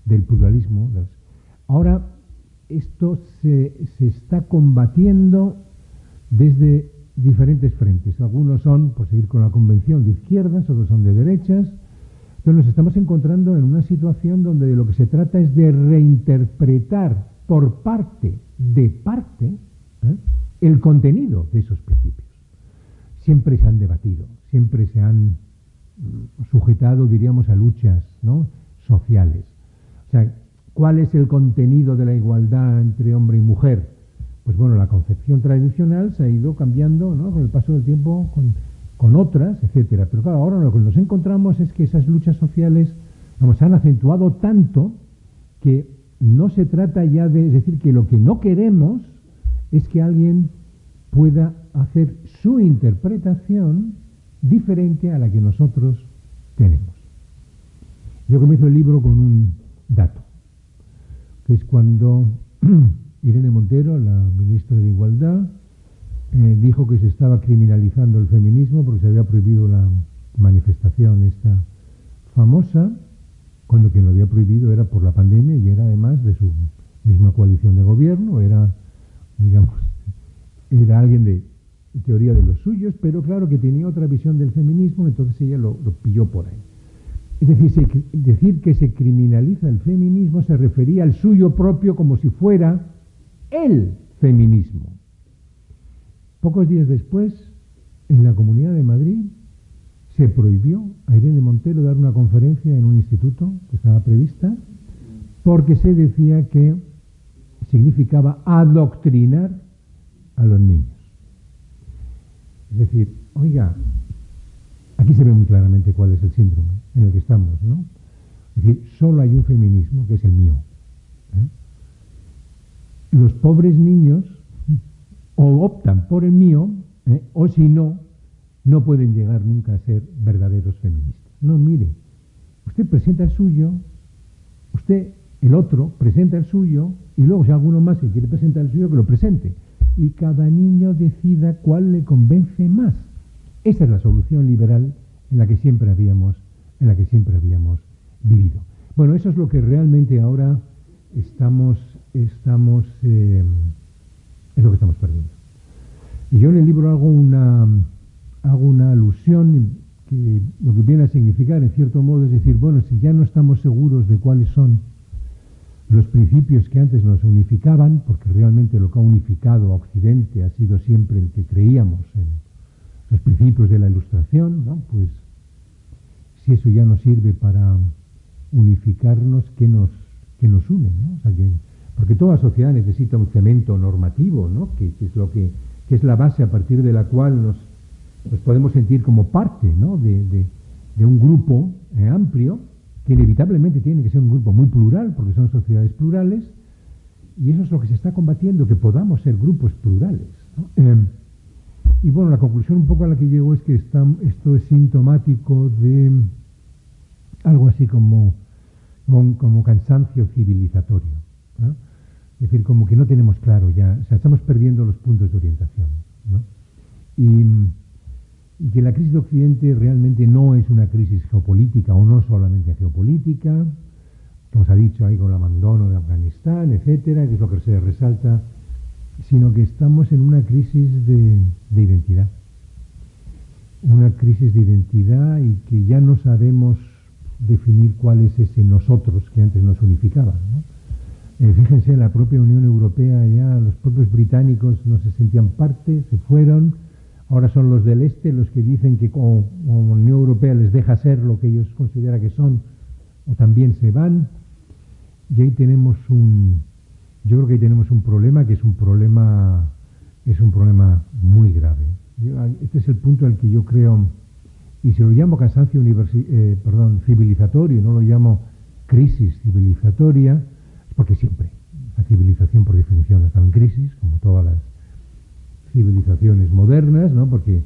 del pluralismo. Ahora, esto se está combatiendo desde diferentes frentes. Algunos son, por seguir con la convención, de izquierdas, otros son de derechas. Entonces nos estamos encontrando en una situación donde de lo que se trata es de reinterpretar por parte el contenido de esos principios. Siempre se han debatido, siempre se han sujetado, diríamos, a luchas, ¿no?, sociales. O sea, ¿cuál es el contenido de la igualdad entre hombre y mujer? Pues bueno, la concepción tradicional se ha ido cambiando, ¿no?, con el paso del tiempo, con otras, etcétera. Pero claro, ahora lo que nos encontramos es que esas luchas sociales, vamos, se han acentuado tanto que no se trata ya de, es decir, que lo que no queremos es que alguien pueda hacer su interpretación diferente a la que nosotros tenemos. Yo comienzo el libro con un dato, que es cuando Irene Montero, la ministra de Igualdad, dijo que se estaba criminalizando el feminismo porque se había prohibido la manifestación esta famosa, cuando quien lo había prohibido era por la pandemia y era además de su misma coalición de gobierno, era, digamos, era alguien de teoría de los suyos, pero claro que tenía otra visión del feminismo, entonces ella lo pilló por ahí. Es decir, decir que se criminaliza el feminismo se refería al suyo propio como si fuera el feminismo. Pocos días después, en la Comunidad de Madrid, se prohibió a Irene Montero dar una conferencia en un instituto que estaba prevista, porque se decía que significaba adoctrinar a los niños. Es decir, oiga, aquí se ve muy claramente cuál es el síndrome en el que estamos, ¿no? Es decir, solo hay un feminismo, que es el mío. Los pobres niños o optan por el mío, o si no, no pueden llegar nunca a ser verdaderos feministas. No, mire, usted presenta el suyo, usted, el otro, presenta el suyo, y luego si alguno más que quiere presentar el suyo, que lo presente. Y cada niño decida cuál le convence más. Esa es la solución liberal en la que siempre habíamos vivido. Bueno, eso es lo que realmente ahora es lo que estamos perdiendo. Y yo en el libro hago una alusión que lo que viene a significar, en cierto modo, es decir, bueno, si ya no estamos seguros de cuáles son los principios que antes nos unificaban, porque realmente lo que ha unificado a Occidente ha sido siempre el que creíamos en los principios de la Ilustración, ¿no? Pues si eso ya no sirve para unificarnos, ¿qué nos une, ¿no? O sea, porque toda sociedad necesita un cemento normativo, ¿no? que es la base a partir de la cual nos podemos sentir como parte, ¿no? de un grupo amplio, que inevitablemente tiene que ser un grupo muy plural, porque son sociedades plurales, y eso es lo que se está combatiendo, que podamos ser grupos plurales, ¿no? Y bueno, la conclusión un poco a la que llego es que esto es sintomático de algo así como cansancio civilizatorio, ¿no? Es decir, como que no tenemos claro ya, o sea, estamos perdiendo los puntos de orientación, ¿no? Y que la crisis de Occidente realmente no es una crisis geopolítica, o no solamente geopolítica, como se ha dicho ahí con el abandono de Afganistán, etcétera, que es lo que se resalta, sino que estamos en una crisis de identidad. Una crisis de identidad y que ya no sabemos definir cuál es ese nosotros que antes nos unificaba, ¿no? Fíjense, en la propia Unión Europea ya los propios británicos no se sentían parte, se fueron. Ahora son los del este los que dicen que como la Unión Europea les deja ser lo que ellos consideran que son, o también se van. Y ahí tenemos yo creo que ahí tenemos un problema que es un problema muy grave. Este es el punto al que yo creo, y si lo llamo cansancio civilizatorio, y no lo llamo crisis civilizatoria, es porque siempre la civilización por definición estaba en crisis, como todas las civilizaciones modernas, ¿no? Porque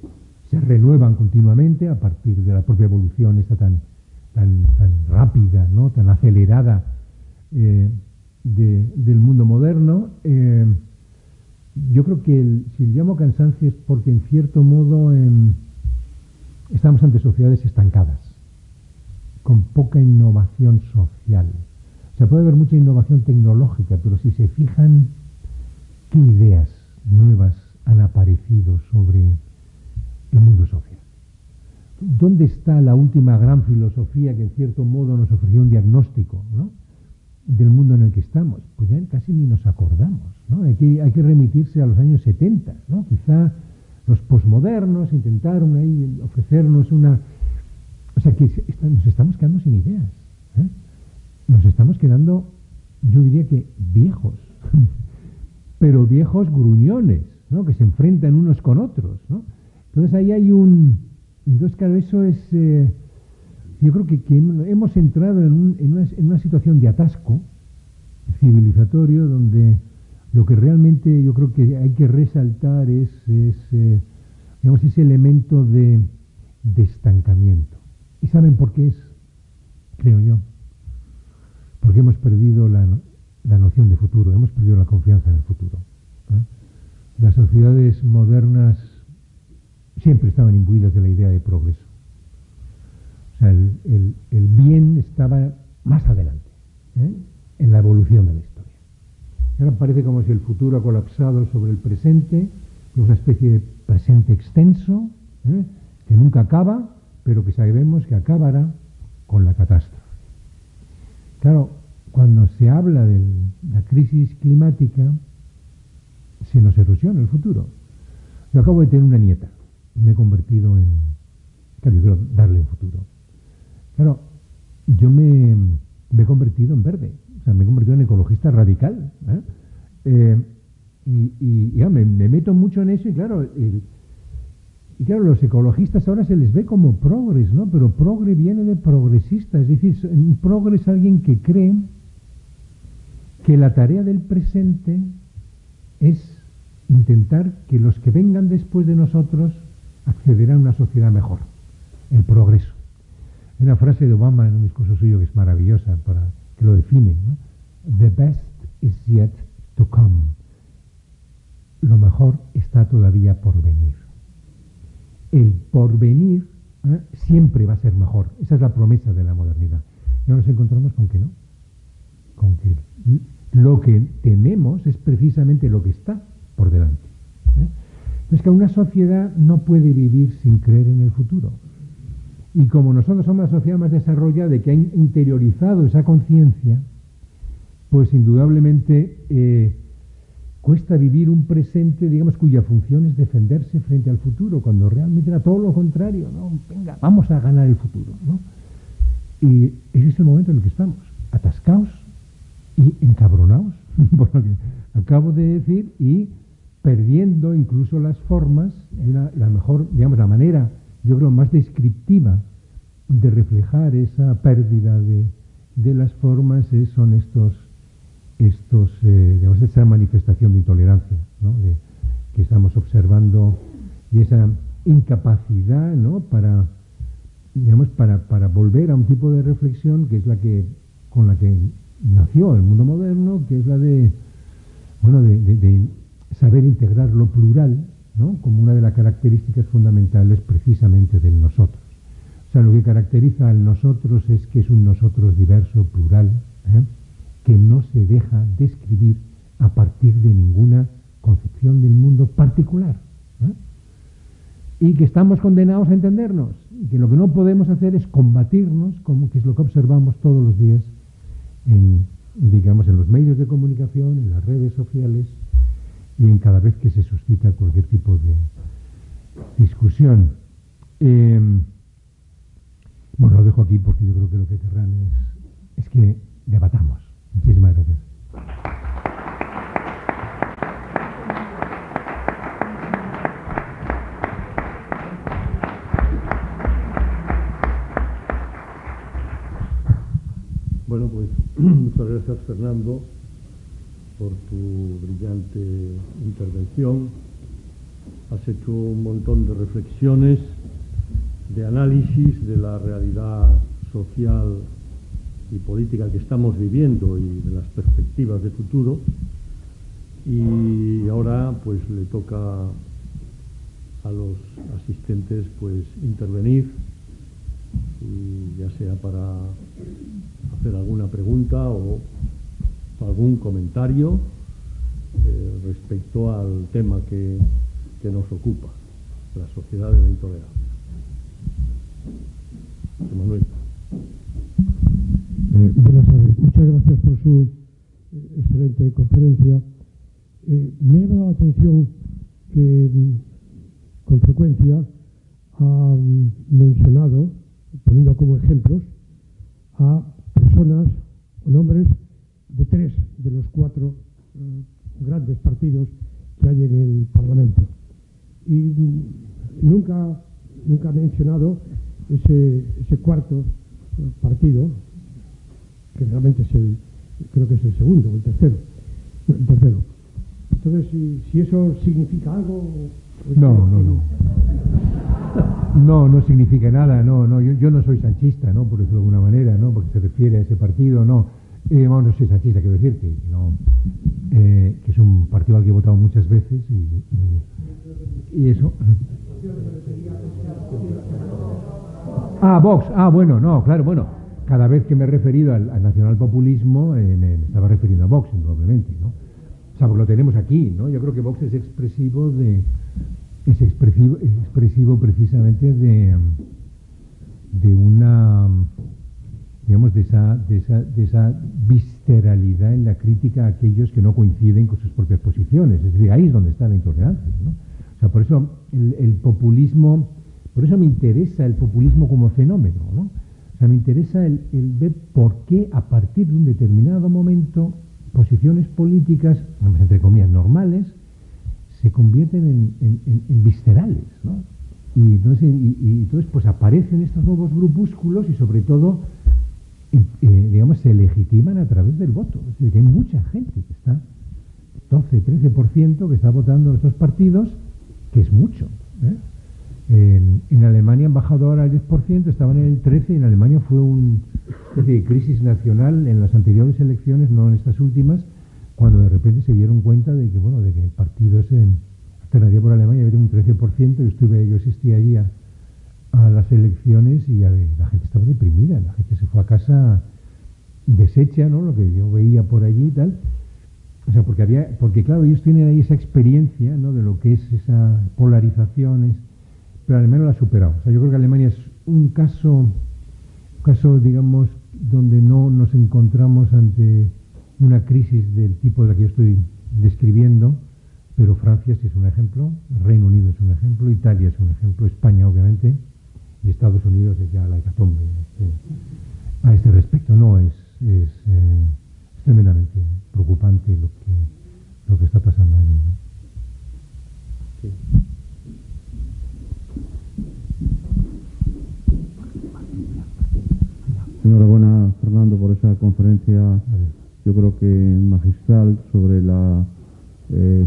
se renuevan continuamente a partir de la propia evolución esta tan rápida, ¿no? Tan acelerada del mundo moderno. Yo creo que si le llamo cansancio es porque en cierto modo estamos ante sociedades estancadas, con poca innovación social. O sea, puede haber mucha innovación tecnológica, pero si se fijan qué ideas nuevas han aparecido sobre el mundo social. ¿Dónde está la última gran filosofía que en cierto modo nos ofreció un diagnóstico, ¿no? del mundo en el que estamos? Pues ya casi ni nos acordamos, ¿no? Hay que remitirse a los años 70, ¿no? Quizá los posmodernos intentaron ahí ofrecernos una... O sea, que nos estamos quedando sin ideas, ¿eh? Nos estamos quedando, yo diría que viejos, pero viejos gruñones, ¿no? Que se enfrentan unos con otros, ¿no? Entonces ahí hay entonces claro, eso es... yo creo que hemos entrado en una situación de atasco civilizatorio donde lo que realmente yo creo que hay que resaltar es digamos, ese elemento de estancamiento. ¿Y saben por qué es? Creo yo. Porque hemos perdido la noción de futuro, hemos perdido la confianza en el futuro, ¿eh? Las sociedades modernas siempre estaban imbuidas de la idea de progreso. O sea, el bien estaba más adelante, ¿eh? en la evolución de la historia. Ahora parece como si el futuro ha colapsado sobre el presente, una especie de presente extenso, que nunca acaba, pero que sabemos que acabará con la catástrofe. Claro, cuando se habla de la crisis climática, se nos erosiona el futuro. Yo acabo de tener una nieta, me he convertido en... Claro, yo quiero darle un futuro. Claro, yo me he convertido en verde, o sea, me he convertido en ecologista radical. Me meto mucho en eso y claro, los ecologistas ahora se les ve como progres, ¿no? Pero progre viene de progresista, es decir, un progre es alguien que cree que la tarea del presente es intentar que los que vengan después de nosotros accederán a una sociedad mejor, el progreso. Hay una frase de Obama en un discurso suyo que es maravillosa, que lo define, ¿no? The best is yet to come. Lo mejor está todavía por venir. El porvenir siempre va a ser mejor. Esa es la promesa de la modernidad. Y ahora nos encontramos con que no. Con que lo que tememos es precisamente lo que está por delante. Es que una sociedad no puede vivir sin creer en el futuro. Y como nosotros somos una sociedad más desarrollada y que ha interiorizado esa conciencia, pues indudablemente cuesta vivir un presente, digamos, cuya función es defenderse frente al futuro, cuando realmente era todo lo contrario, ¿no? Venga, vamos a ganar el futuro, ¿no? Y ese es el momento en el que estamos, atascados y encabronados, por lo que acabo de decir, y perdiendo incluso las formas, la mejor, digamos, la manera, yo creo, más descriptiva de reflejar esa pérdida de las formas son digamos, esa manifestación de intolerancia, ¿no? Que estamos observando, y esa incapacidad, ¿no? para volver a un tipo de reflexión que es con la que nació el mundo moderno, que es la de saber integrar lo plural, ¿no? Como una de las características fundamentales precisamente del nosotros. O sea, lo que caracteriza al nosotros es que es un nosotros diverso, plural, que no se deja describir a partir de ninguna concepción del mundo particular. Y que estamos condenados a entendernos. Y que lo que no podemos hacer es combatirnos, como que es lo que observamos todos los días en los medios de comunicación, en las redes sociales y en cada vez que se suscita cualquier tipo de discusión. Lo dejo aquí porque yo creo que lo que querrán es que debatamos. Muchísimas gracias. Bueno, pues muchas gracias, Fernando, por tu brillante intervención. Has hecho un montón de reflexiones, de análisis de la realidad social y política que estamos viviendo y de las perspectivas de futuro. Y ahora pues le toca a los asistentes pues intervenir, y ya sea para hacer alguna pregunta o algún comentario respecto al tema que nos ocupa, la sociedad de la intolerancia. Manuel. Buenas tardes. Muchas gracias por su excelente conferencia. Me ha llamado la atención que con frecuencia ha mencionado, poniendo como ejemplos, a personas o nombres de 3 de los 4 grandes partidos que hay en el Parlamento. Y nunca ha mencionado ese cuarto partido, que realmente creo que es el segundo o el tercero. El tercero. Entonces, si eso significa algo... No significa nada, yo no soy sanchista, ¿no? Por decirlo de alguna manera, ¿no? Porque se refiere a ese partido, no soy sanchista, quiero decir que es un partido al que he votado muchas veces y eso... Vox, cada vez que me he referido al nacionalpopulismo me estaba refiriendo a Vox, indudablemente, ¿no? O sea, pues lo tenemos aquí, ¿no? Yo creo que Vox es expresivo precisamente de una, digamos, de esa visceralidad en la crítica a aquellos que no coinciden con sus propias posiciones. Es decir, ahí es donde está la intolerancia, ¿no? O sea, por eso el populismo, por eso me interesa el populismo como fenómeno, ¿no? O sea, me interesa el ver por qué a partir de un determinado momento posiciones políticas, entre comillas, normales, se convierten en viscerales, ¿no? Y entonces pues aparecen estos nuevos grupúsculos y sobre todo, digamos, se legitiman a través del voto. Es decir, que hay mucha gente que está, 12, 13%, que está votando estos partidos, que es mucho, ¿eh? En Alemania han bajado ahora al 10%, estaban en el 13%, y en Alemania fue una especie de crisis nacional en las anteriores elecciones, no en estas últimas, cuando de repente se dieron cuenta de que, bueno, de que el partido ese, Alternativa por Alemania, había un 13%, yo asistí allí a las elecciones y la gente estaba deprimida, la gente se fue a casa deshecha, ¿no? Lo que yo veía por allí y tal. O sea, porque claro, ellos tienen ahí esa experiencia, ¿no? De lo que es esa polarización, pero Alemania lo ha superado. O sea, yo creo que Alemania es un caso, digamos, donde no nos encontramos ante una crisis del tipo de la que yo estoy describiendo, pero Francia sí es un ejemplo, Reino Unido es un ejemplo, Italia es un ejemplo, España obviamente, y Estados Unidos es ya la hecatombe a este respecto. No, es tremendamente preocupante lo que está pasando allí, ¿no? Sí. Enhorabuena, Fernando, por esa conferencia, yo creo que magistral, sobre la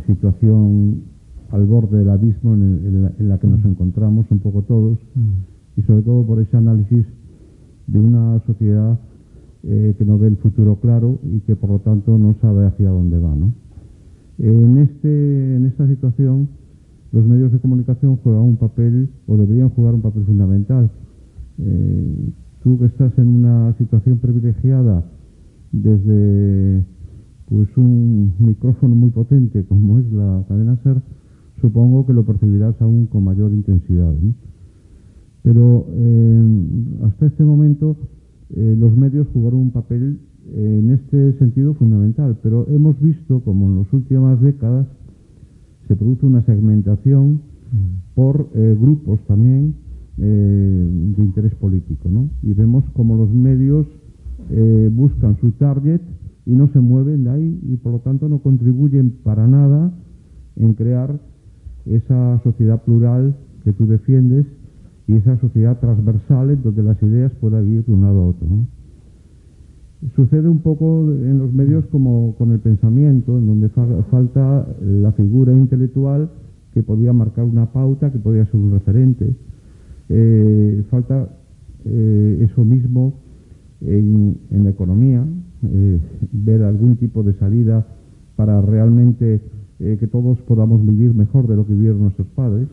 situación al borde del abismo en la que nos encontramos un poco todos, y sobre todo por ese análisis de una sociedad que no ve el futuro claro y que por lo tanto no sabe hacia dónde va, ¿no? En esta situación, los medios de comunicación juegan un papel, o deberían jugar un papel fundamental. Tú, que estás en una situación privilegiada desde pues un micrófono muy potente como es la cadena SER, supongo que lo percibirás aún con mayor intensidad, ¿no? Pero hasta este momento los medios jugaron un papel en este sentido fundamental, pero hemos visto como en las últimas décadas se produce una segmentación por grupos también de interés político, ¿no? Y vemos como los medios buscan su target y no se mueven de ahí, y por lo tanto no contribuyen para nada en crear esa sociedad plural que tú defiendes y esa sociedad transversal en donde las ideas puedan ir de un lado a otro, ¿no? Sucede un poco en los medios como con el pensamiento, en donde falta la figura intelectual que podía marcar una pauta, que podía ser un referente. Falta eso mismo en la economía, ver algún tipo de salida para realmente que todos podamos vivir mejor de lo que vivieron nuestros padres,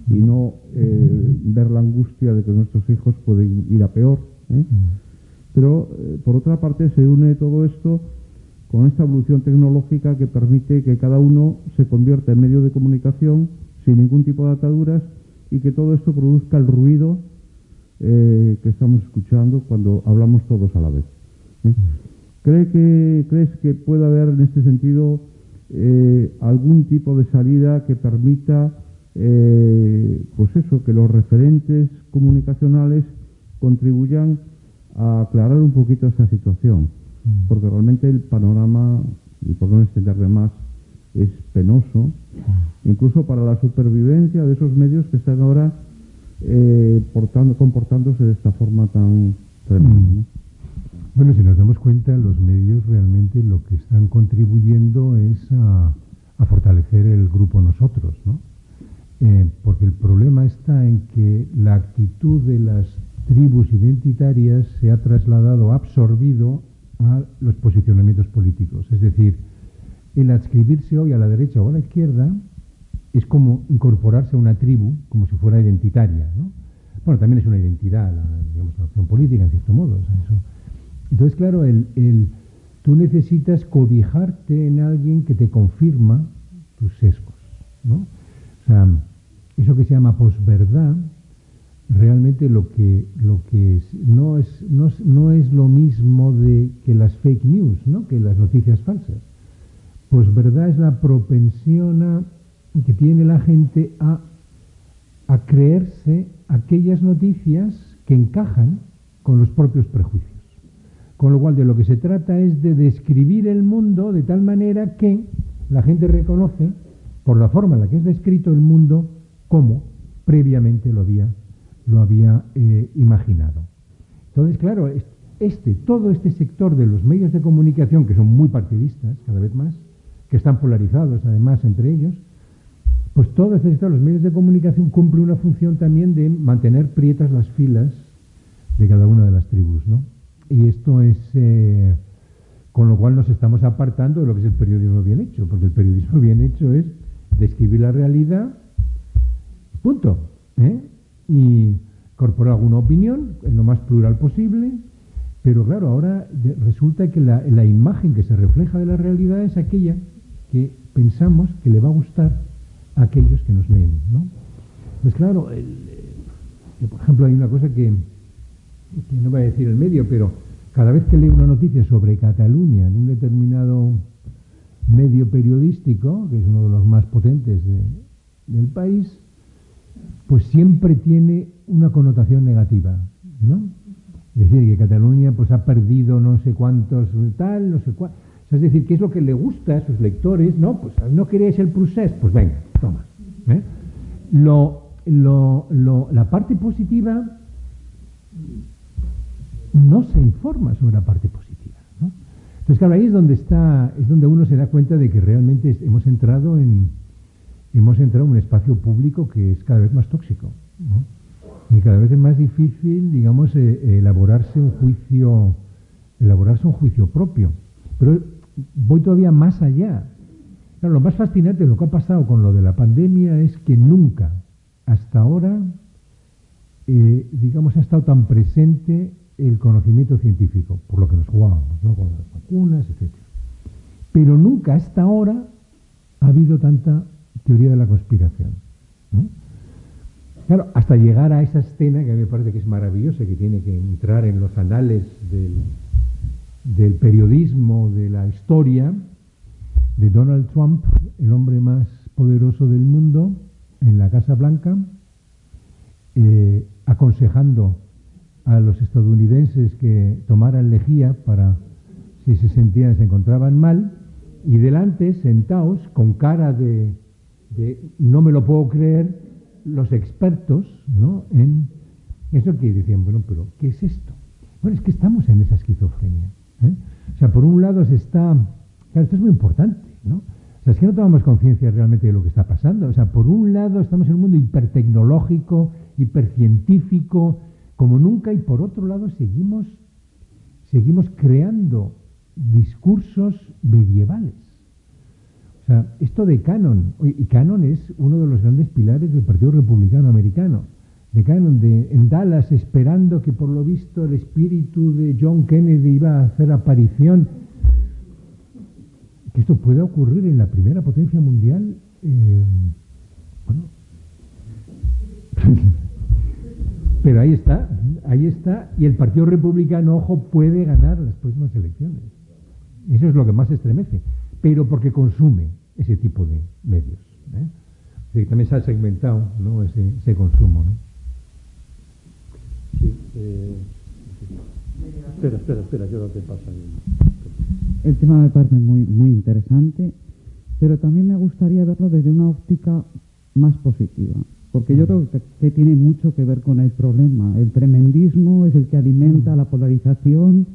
y no ver la angustia de que nuestros hijos pueden ir a peor, ¿eh? Pero por otra parte se une todo esto con esta evolución tecnológica que permite que cada uno se convierta en medio de comunicación sin ningún tipo de ataduras, y que todo esto produzca el ruido que estamos escuchando cuando hablamos todos a la vez, ¿eh? ¿Crees que puede haber en este sentido algún tipo de salida que permita pues eso, que los referentes comunicacionales contribuyan a aclarar un poquito esa situación? Porque realmente el panorama, y por no extenderme más, es penoso, incluso para la supervivencia de esos medios que están ahora comportándose de esta forma tan tremenda, ¿no? Bueno, si nos damos cuenta, los medios realmente lo que están contribuyendo es a fortalecer el grupo nosotros, ¿no? Porque el problema está en que la actitud de las tribus identitarias se ha trasladado, absorbido a los posicionamientos políticos. Es decir, el adscribirse hoy a la derecha o a la izquierda es como incorporarse a una tribu, como si fuera identitaria, ¿no? Bueno, también es una identidad, digamos, la opción política, en cierto modo. O sea, eso. Entonces, claro, tú necesitas cobijarte en alguien que te confirma tus sesgos, ¿no? O sea, eso que se llama posverdad, realmente no es lo mismo que las fake news, ¿no? Que las noticias falsas. Posverdad es la propensión que tiene la gente a creerse aquellas noticias que encajan con los propios prejuicios. Con lo cual, de lo que se trata es de describir el mundo de tal manera que la gente reconoce, por la forma en la que es descrito el mundo, como previamente lo había imaginado. Entonces, claro, todo este sector de los medios de comunicación, que son muy partidistas cada vez más, que están polarizados además entre ellos, pues todo este sector de los medios de comunicación cumple una función también de mantener prietas las filas de cada una de las tribus, ¿no? Y esto es, con lo cual nos estamos apartando de lo que es el periodismo bien hecho, porque el periodismo bien hecho es describir la realidad, punto, y incorporar alguna opinión en lo más plural posible, pero claro, ahora resulta que la imagen que se refleja de la realidad es aquella que pensamos que le va a gustar a aquellos que nos leen, ¿no? Pues claro, por ejemplo, hay una cosa que no voy a decir el medio, pero cada vez que leo una noticia sobre Cataluña en un determinado medio periodístico, que es uno de los más potentes del país, pues siempre tiene una connotación negativa, ¿no? Es decir, que Cataluña pues ha perdido no sé cuántos tal, no sé cuántos. Es decir, ¿qué es lo que le gusta a sus lectores? No, pues no queréis el procés, pues venga, toma. La parte positiva no se informa sobre la parte positiva, ¿no? Entonces, claro, ahí es donde uno se da cuenta de que realmente hemos entrado en un espacio público que es cada vez más tóxico, ¿no? Y cada vez es más difícil, digamos, elaborarse un juicio propio. Pero voy todavía más allá. Claro, lo más fascinante de lo que ha pasado con lo de la pandemia es que nunca, hasta ahora, digamos, ha estado tan presente el conocimiento científico, por lo que nos jugábamos, ¿no? Con las vacunas, etc. Pero nunca hasta ahora ha habido tanta teoría de la conspiración, ¿no? Claro, hasta llegar a esa escena que a mí me parece que es maravillosa, que tiene que entrar en los anales del periodismo, de la historia, de Donald Trump, el hombre más poderoso del mundo, en la Casa Blanca, aconsejando a los estadounidenses que tomaran lejía para si se encontraban mal, y delante, sentados, con cara de no me lo puedo creer, los expertos, ¿no?, en eso, que decían, bueno, pero ¿qué es esto? Bueno, es que estamos en esa esquizofrenia, ¿eh? O sea, por un lado claro, esto es muy importante, ¿no? O sea, es que no tomamos conciencia realmente de lo que está pasando. O sea, por un lado estamos en un mundo hipertecnológico, hipercientífico, como nunca, y por otro lado seguimos creando discursos medievales. O sea, esto de Cannon, y Cannon es uno de los grandes pilares del Partido Republicano Americano, de Cannon, en Dallas, esperando que por lo visto el espíritu de John Kennedy iba a hacer aparición, que esto pueda ocurrir en la primera potencia mundial, bueno, pero ahí está, y el Partido Republicano, ojo, puede ganar las próximas elecciones. Eso es lo que más estremece, pero porque consume ese tipo de medios, ¿eh? O sea, que también se ha segmentado, ¿no?, ese consumo, ¿no? Sí, espera, yo no te paso. El tema me parece muy, muy interesante, pero también me gustaría verlo desde una óptica más positiva, porque yo creo que tiene mucho que ver con el problema. El tremendismo es el que alimenta la polarización.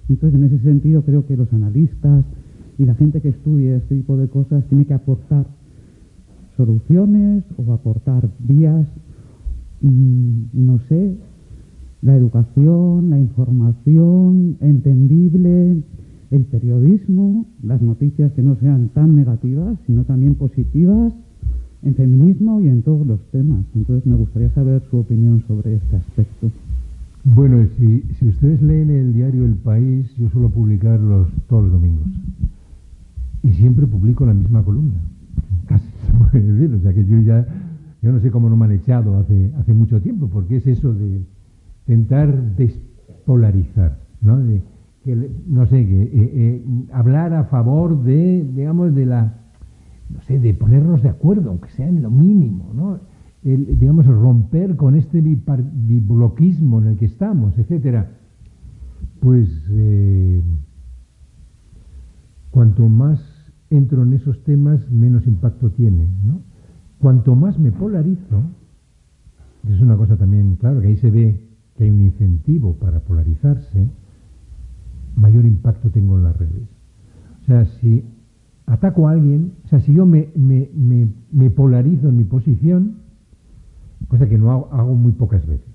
Entonces, en ese sentido, creo que los analistas y la gente que estudia este tipo de cosas tiene que aportar soluciones o aportar vías, no sé, la educación, la información entendible, el periodismo, las noticias que no sean tan negativas, sino también positivas, en feminismo y en todos los temas. Entonces me gustaría saber su opinión sobre este aspecto. Bueno, si ustedes leen el diario El País, yo suelo publicarlos todos los domingos. Y siempre publico la misma columna. Casi se puede decir. O sea que yo no sé cómo no me han echado hace mucho tiempo, porque es eso de intentar despolarizar, ¿no? Hablar a favor digamos, de ponernos de acuerdo, aunque sea en lo mínimo, ¿no? Digamos, romper con este bibloquismo en el que estamos, etcétera. Pues cuanto más entro en esos temas, menos impacto tiene, ¿no? Cuanto más me polarizo, que es una cosa también, claro, que ahí se ve que hay un incentivo para polarizarse, mayor impacto tengo en las redes. O sea, si ataco a alguien, o sea, si yo me polarizo en mi posición, cosa que no hago muy pocas veces.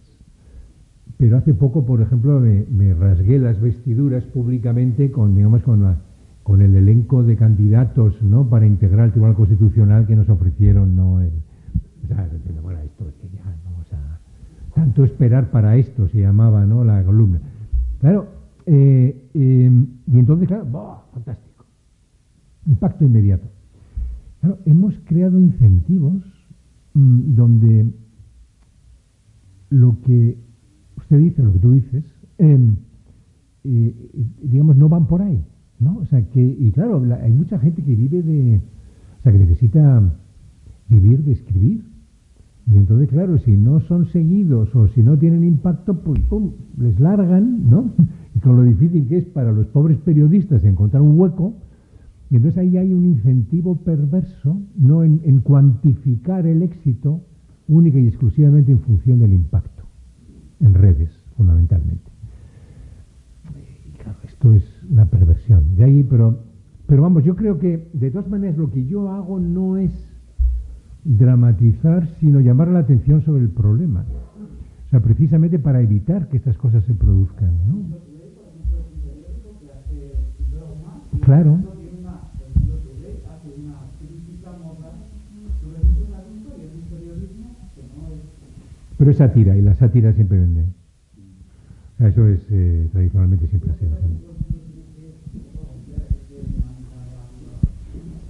Pero hace poco, por ejemplo, me rasgué las vestiduras públicamente con el elenco de candidatos, ¿no?, para integrar el Tribunal Constitucional que nos ofrecieron, ¿no? Bueno, esto es que ya vamos a tanto esperar para esto, se llamaba, ¿no?, la columna. Claro, y entonces, claro, fantástico. Impacto inmediato. Claro, hemos creado incentivos donde lo que usted dice, lo que tú dices, digamos, no van por ahí, ¿no? O sea, y claro, hay mucha gente que que necesita vivir de escribir. Y entonces, claro, si no son seguidos o si no tienen impacto, pues ¡pum!, les largan, ¿no? Y con lo difícil que es para los pobres periodistas encontrar un hueco. Y entonces ahí hay un incentivo perverso, ¿no?, en cuantificar el éxito única y exclusivamente en función del impacto, en redes, fundamentalmente. Y claro, esto es una perversión. De ahí, pero vamos, yo creo que de todas maneras lo que yo hago no es dramatizar, sino llamar la atención sobre el problema. O sea, precisamente para evitar que estas cosas se produzcan, ¿no? Claro. Pero es sátira, y la sátira siempre vende. O sea, eso es tradicionalmente siempre ha sido así.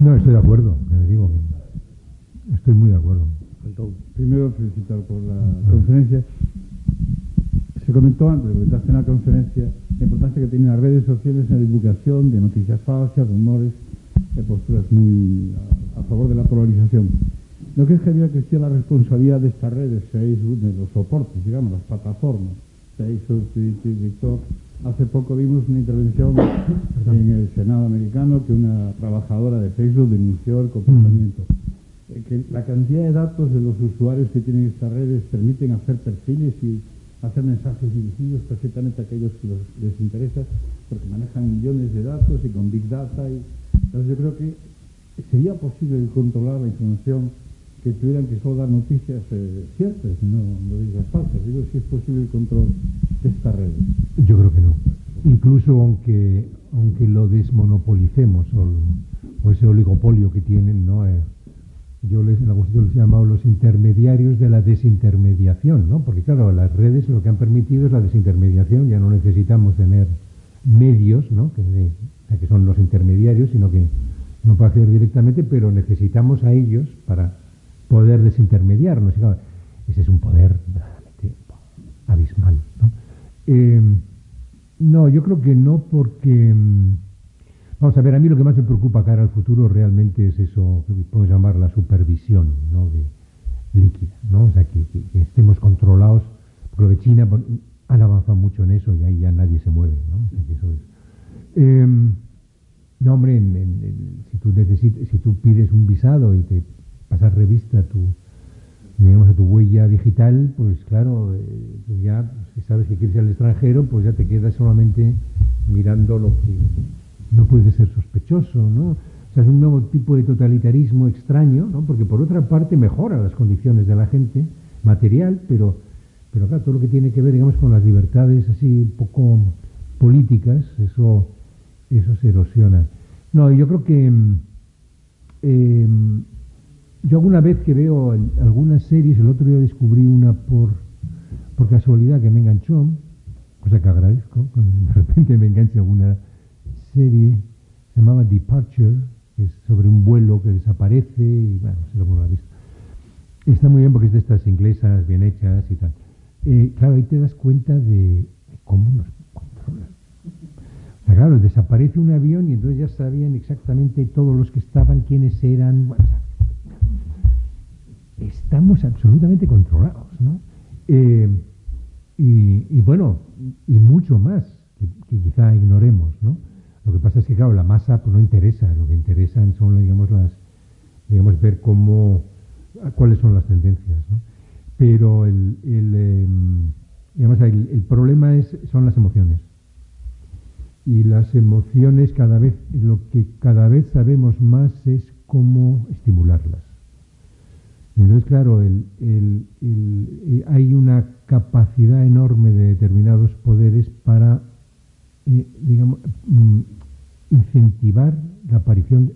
No, estoy de acuerdo, me digo que estoy muy de acuerdo. Primero, felicitar por la conferencia. Se comentó antes, comentaste en la conferencia, la importancia que tienen las redes sociales en la divulgación de noticias falsas, rumores, de posturas muy a favor de la polarización. Lo que es genial que esté la responsabilidad de estas redes, Facebook, de los soportes, digamos, las plataformas, Facebook, Twitter, TikTok. Hace poco vimos una intervención en el Senado americano que una trabajadora de Facebook denunció el comportamiento. Que la cantidad de datos de los usuarios que tienen estas redes permiten hacer perfiles y hacer mensajes dirigidos perfectamente a aquellos que les interesa, porque manejan millones de datos y con Big Data. Entonces yo creo que sería posible controlar la información, que tuvieran que solo dar noticias ciertas, no noticias falsas. Digo, si es posible el control de estas redes. Yo creo que no. Incluso aunque lo desmonopolicemos o ese oligopolio que tienen, ¿no? Yo en la Constitución les he llamado los intermediarios de la desintermediación, ¿no? Porque claro, las redes lo que han permitido es la desintermediación. Ya no necesitamos tener medios, ¿no?, que son los intermediarios, sino que uno puede acceder directamente, pero necesitamos a ellos para poder desintermediarnos. Y claro, ese es un poder verdaderamente abismal, ¿no? No, yo creo que no, porque vamos a ver, a mí lo que más me preocupa cara al futuro realmente es eso que podemos llamar la supervisión, ¿no?, líquida, ¿no? O sea, que estemos controlados, porque lo de China han avanzado mucho en eso y ahí ya nadie se mueve, ¿no? O sea, que eso es. No, hombre, si tú pides un visado y te pasas revista a tu huella digital, pues claro, tú ya, si sabes que quieres ir al extranjero, pues ya te quedas solamente mirando lo que no puede ser sospechoso, ¿no? O sea, es un nuevo tipo de totalitarismo extraño, ¿no? Porque por otra parte mejora las condiciones de la gente, material, pero claro, todo lo que tiene que ver, digamos, con las libertades así un poco políticas, eso se erosiona. No, yo creo que yo alguna vez que veo algunas series, el otro día descubrí una por casualidad que me enganchó, cosa que agradezco, cuando de repente me engancha alguna serie, se llamaba Departure, que es sobre un vuelo que desaparece, y bueno, no sé cómo lo ha visto. Está muy bien porque es de estas inglesas, bien hechas y tal. Claro, ahí te das cuenta de cómo nos controlan. O sea, claro, desaparece un avión y entonces ya sabían exactamente todos los que estaban, quiénes eran. Bueno, o sea, estamos absolutamente controlados, ¿no? Y bueno, y mucho más que quizá ignoremos, ¿no? Lo que pasa es que, claro, la masa pues no interesa. Lo que interesan son, digamos, ver cuáles son las tendencias, ¿no? Pero el problema son las emociones. Y las emociones lo que cada vez sabemos más es cómo estimularlas. Y entonces, claro, hay una capacidad enorme de determinados poderes para, digamos, incentivar la aparición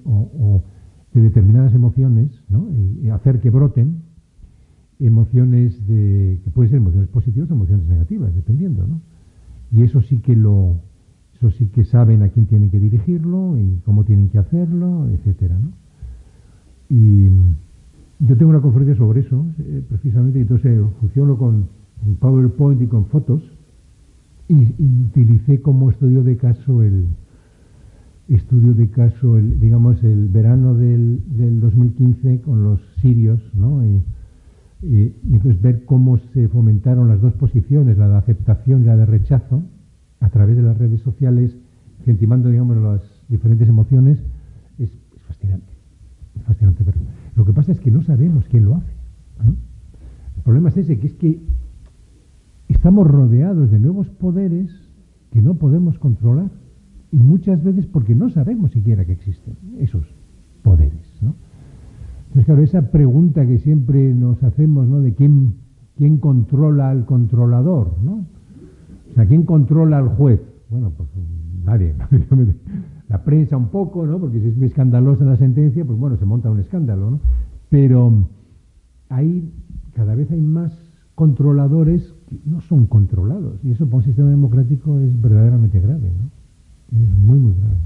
de determinadas emociones, ¿no? Y hacer que broten emociones que pueden ser emociones positivas o emociones negativas, dependiendo, ¿no? Y eso sí que saben a quién tienen que dirigirlo y cómo tienen que hacerlo, etcétera, ¿no? Y yo tengo una conferencia sobre eso, precisamente, y entonces funciono con PowerPoint y con fotos, y utilicé como estudio de caso digamos, el verano del 2015 con los sirios, ¿no? Y entonces ver cómo se fomentaron las dos posiciones, la de aceptación y la de rechazo, a través de las redes sociales, incentivando, digamos, las diferentes emociones, es fascinante. Es fascinante verlo. Lo que pasa es que no sabemos quién lo hace, ¿no? El problema es ese, que es que estamos rodeados de nuevos poderes que no podemos controlar, y muchas veces porque no sabemos siquiera que existen esos poderes, ¿no? Entonces, claro, esa pregunta que siempre nos hacemos, ¿no?, de quién controla al controlador, ¿no? O sea, ¿quién controla al juez? Bueno, pues nadie. La prensa un poco, ¿no? Porque si es muy escandalosa la sentencia, pues bueno, se monta un escándalo, ¿no? Pero cada vez hay más controladores que no son controlados. Y eso para un sistema democrático es verdaderamente grave, ¿no? Es muy, muy grave.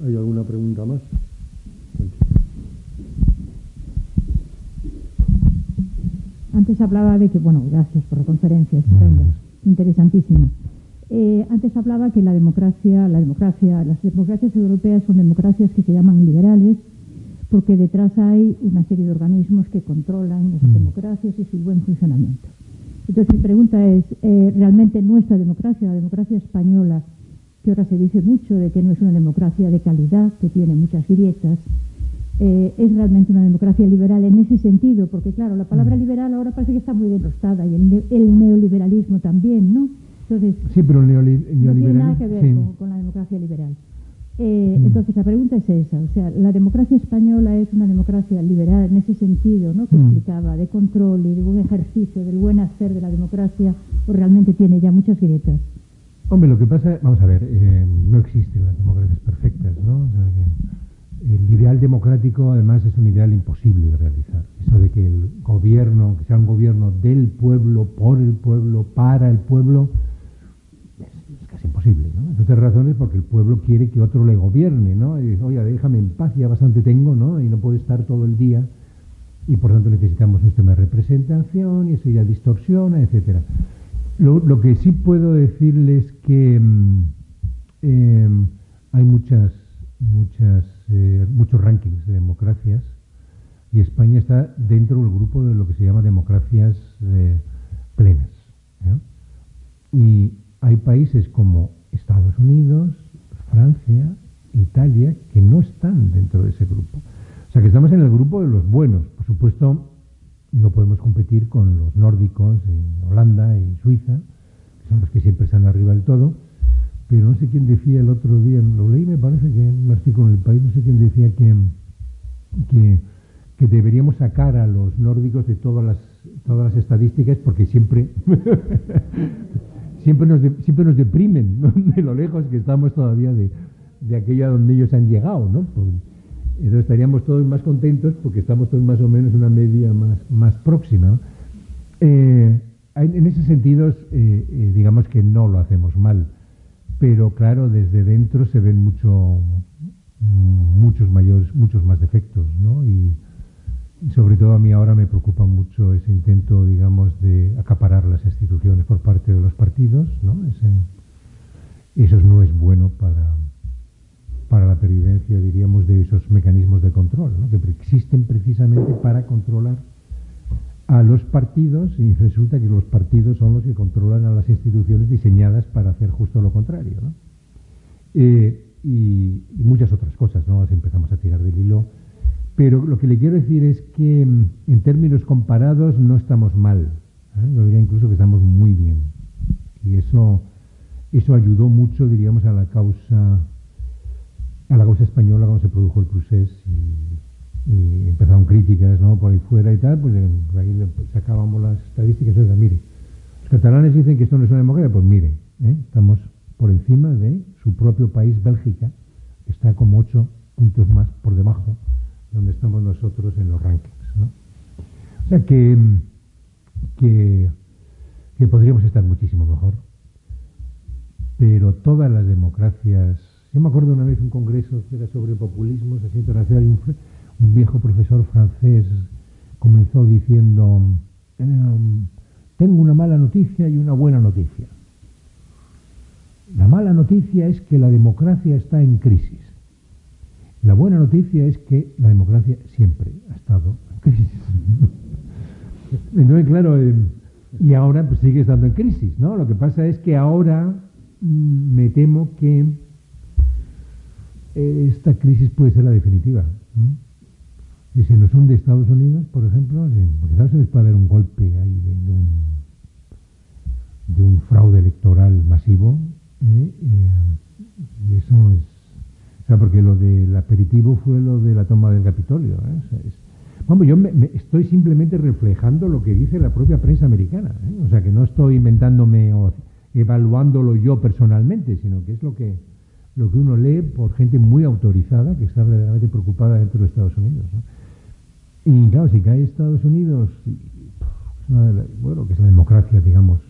¿Hay alguna pregunta más? Antes hablaba de que, bueno, gracias por la conferencia, estupenda, interesantísima. Antes hablaba que las democracias europeas son democracias que se llaman liberales, porque detrás hay una serie de organismos que controlan esas democracias y su buen funcionamiento. Entonces mi pregunta es, ¿realmente nuestra democracia, la democracia española, que ahora se dice mucho de que no es una democracia de calidad, que tiene muchas grietas, es realmente una democracia liberal en ese sentido? Porque claro, la palabra liberal ahora parece que está muy denostada, y el neoliberalismo también, ¿no? Entonces, sí, pero el neoliberalismo no tiene nada que ver con la democracia liberal. Entonces la pregunta es esa, o sea, ¿la democracia española es una democracia liberal en ese sentido, ¿no?, que explicaba, de control y de buen ejercicio del buen hacer de la democracia, o realmente tiene ya muchas grietas? Hombre, lo que pasa, vamos a ver, no existen las democracias perfectas, ¿no? O sea, el ideal democrático, además, es un ideal imposible de realizar. Eso de que el gobierno, que sea un gobierno del pueblo, por el pueblo, para el pueblo, es casi imposible, ¿no? Entre otras razones porque el pueblo quiere que otro le gobierne, ¿no? Y dice, oye, déjame en paz, ya bastante tengo, ¿no? Y no puedo estar todo el día, y por tanto necesitamos un sistema de representación, y eso ya distorsiona, etcétera. Lo que sí puedo decirles es que hay muchos rankings de democracias, y España está dentro del grupo de lo que se llama democracias plenas, ¿no? Y hay países como Estados Unidos, Francia, Italia, que no están dentro de ese grupo. O sea que estamos en el grupo de los buenos. Por supuesto, no podemos competir con los nórdicos, y Holanda y Suiza, que son los que siempre están arriba del todo. Pero no sé quién decía el otro día, lo leí, me parece que en un artículo en El País, no sé quién decía que deberíamos sacar a los nórdicos de todas las estadísticas, porque siempre nos deprimen, ¿no?, de lo lejos que estamos todavía de aquella donde ellos han llegado, ¿no? Entonces estaríamos todos más contentos porque estamos todos más o menos en una media más próxima, ¿no? En ese sentido, digamos que no lo hacemos mal, pero claro, desde dentro se ven muchos más defectos, ¿no? Y sobre todo a mí ahora me preocupa mucho ese intento, digamos, de acaparar las instituciones por parte de los partidos, ¿no? Eso no es bueno para la pervivencia, diríamos, de esos mecanismos de control, ¿no? Que existen precisamente para controlar a los partidos, y resulta que los partidos son los que controlan a las instituciones diseñadas para hacer justo lo contrario, ¿no? Y muchas otras cosas, ¿no? Las empezamos a tirar del hilo. Pero lo que le quiero decir es que en términos comparados no estamos mal, ¿eh? Yo diría incluso que estamos muy bien. Y eso ayudó mucho, diríamos, a la causa española cuando se produjo el procés y empezaron críticas, ¿no? Por ahí fuera y tal, pues ahí sacábamos las estadísticas y decíamos, mire, los catalanes dicen que esto no es una democracia, pues mire, estamos por encima de su propio país, Bélgica, que está como 8 puntos más por debajo de donde estamos nosotros en los rankings, ¿no? O sea que podríamos estar muchísimo mejor, pero todas las democracias... Yo me acuerdo una vez un congreso que era sobre populismos así internacional, y un viejo profesor francés comenzó diciendo, tengo una mala noticia y una buena noticia. La mala noticia es que la democracia está en crisis. La buena noticia es que la democracia siempre ha estado en crisis. Entonces, claro, y ahora pues sigue estando en crisis, ¿no? Lo que pasa es que ahora me temo que esta crisis puede ser la definitiva, ¿no? Y si nos hunde Estados Unidos, por ejemplo, porque Estados Unidos puede haber un golpe ahí de un fraude electoral masivo, y eso es... O sea, porque lo del aperitivo fue lo de la toma del Capitolio, ¿eh? O sea, vamos, yo me estoy simplemente reflejando lo que dice la propia prensa americana, ¿eh? O sea, que no estoy inventándome o evaluándolo yo personalmente, sino que es lo que uno lee por gente muy autorizada que está verdaderamente preocupada dentro de Estados Unidos, ¿no? Y claro, si cae Estados Unidos, que es la democracia, digamos,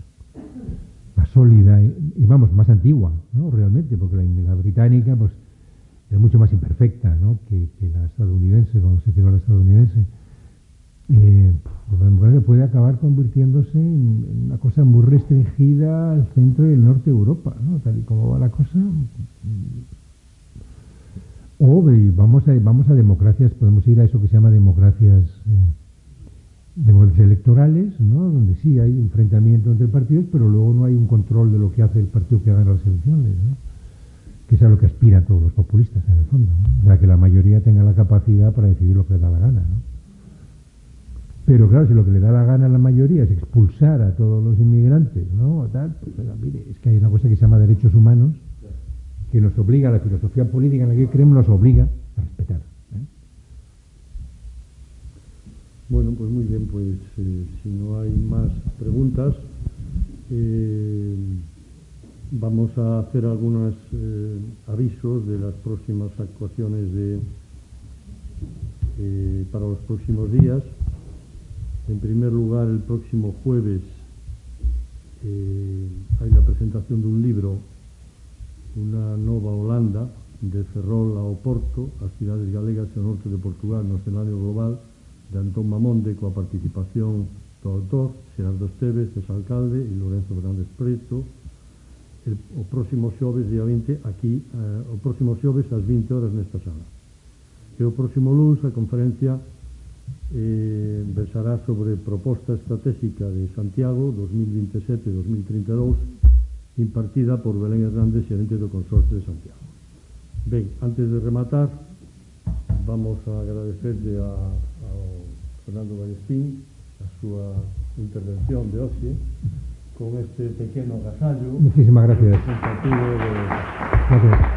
más sólida y vamos, más antigua, ¿no? Realmente, porque la británica, pues, es mucho más imperfecta, ¿no? que la estadounidense, cuando se creó la estadounidense. Pues la democracia puede acabar convirtiéndose en una cosa muy restringida al centro y el norte de Europa, ¿no? Tal y como va la cosa. O vamos a democracias, podemos ir a eso que se llama democracias electorales, ¿no? Donde sí hay enfrentamiento entre partidos, pero luego no hay un control de lo que hace el partido que gana las elecciones, ¿no? Que es a lo que aspiran todos los populistas en el fondo, ¿no? O sea, que la mayoría tenga la capacidad para decidir lo que le da la gana, ¿no? Pero claro, si lo que le da la gana a la mayoría es expulsar a todos los inmigrantes, ¿no? O tal, pues mire, es que hay una cosa que se llama derechos humanos que nos obliga, la filosofía política en la que creemos nos obliga a respetar, ¿eh? Bueno, pues muy bien, pues si no hay más preguntas, vamos a hacer algunos avisos de las próximas actuaciones para los próximos días. En primer lugar, el próximo jueves hay la presentación de un libro, Una nova Holanda, de Ferrol a Oporto, as cidades galegas e o norte de Portugal no escenario global, de Antón Mamonde, coa participación do autor, Xerardo Esteves, exalcalde, e Lorenzo Fernández Preto. O próximo xoves, día 20, aquí, o próximo xoves ás 20 horas nesta sala. E o próximo luns a conferencia versará sobre proposta estratégica de Santiago 2027-2032, impartida por Belén Hernández, xerente do Consorcio de Santiago. Ben, antes de rematar, vamos a agradecerle ao Fernando Ballestín a súa intervención de hoxe con este pequeno agasallo. Muchísimas gracias. Representativo de... Gracias.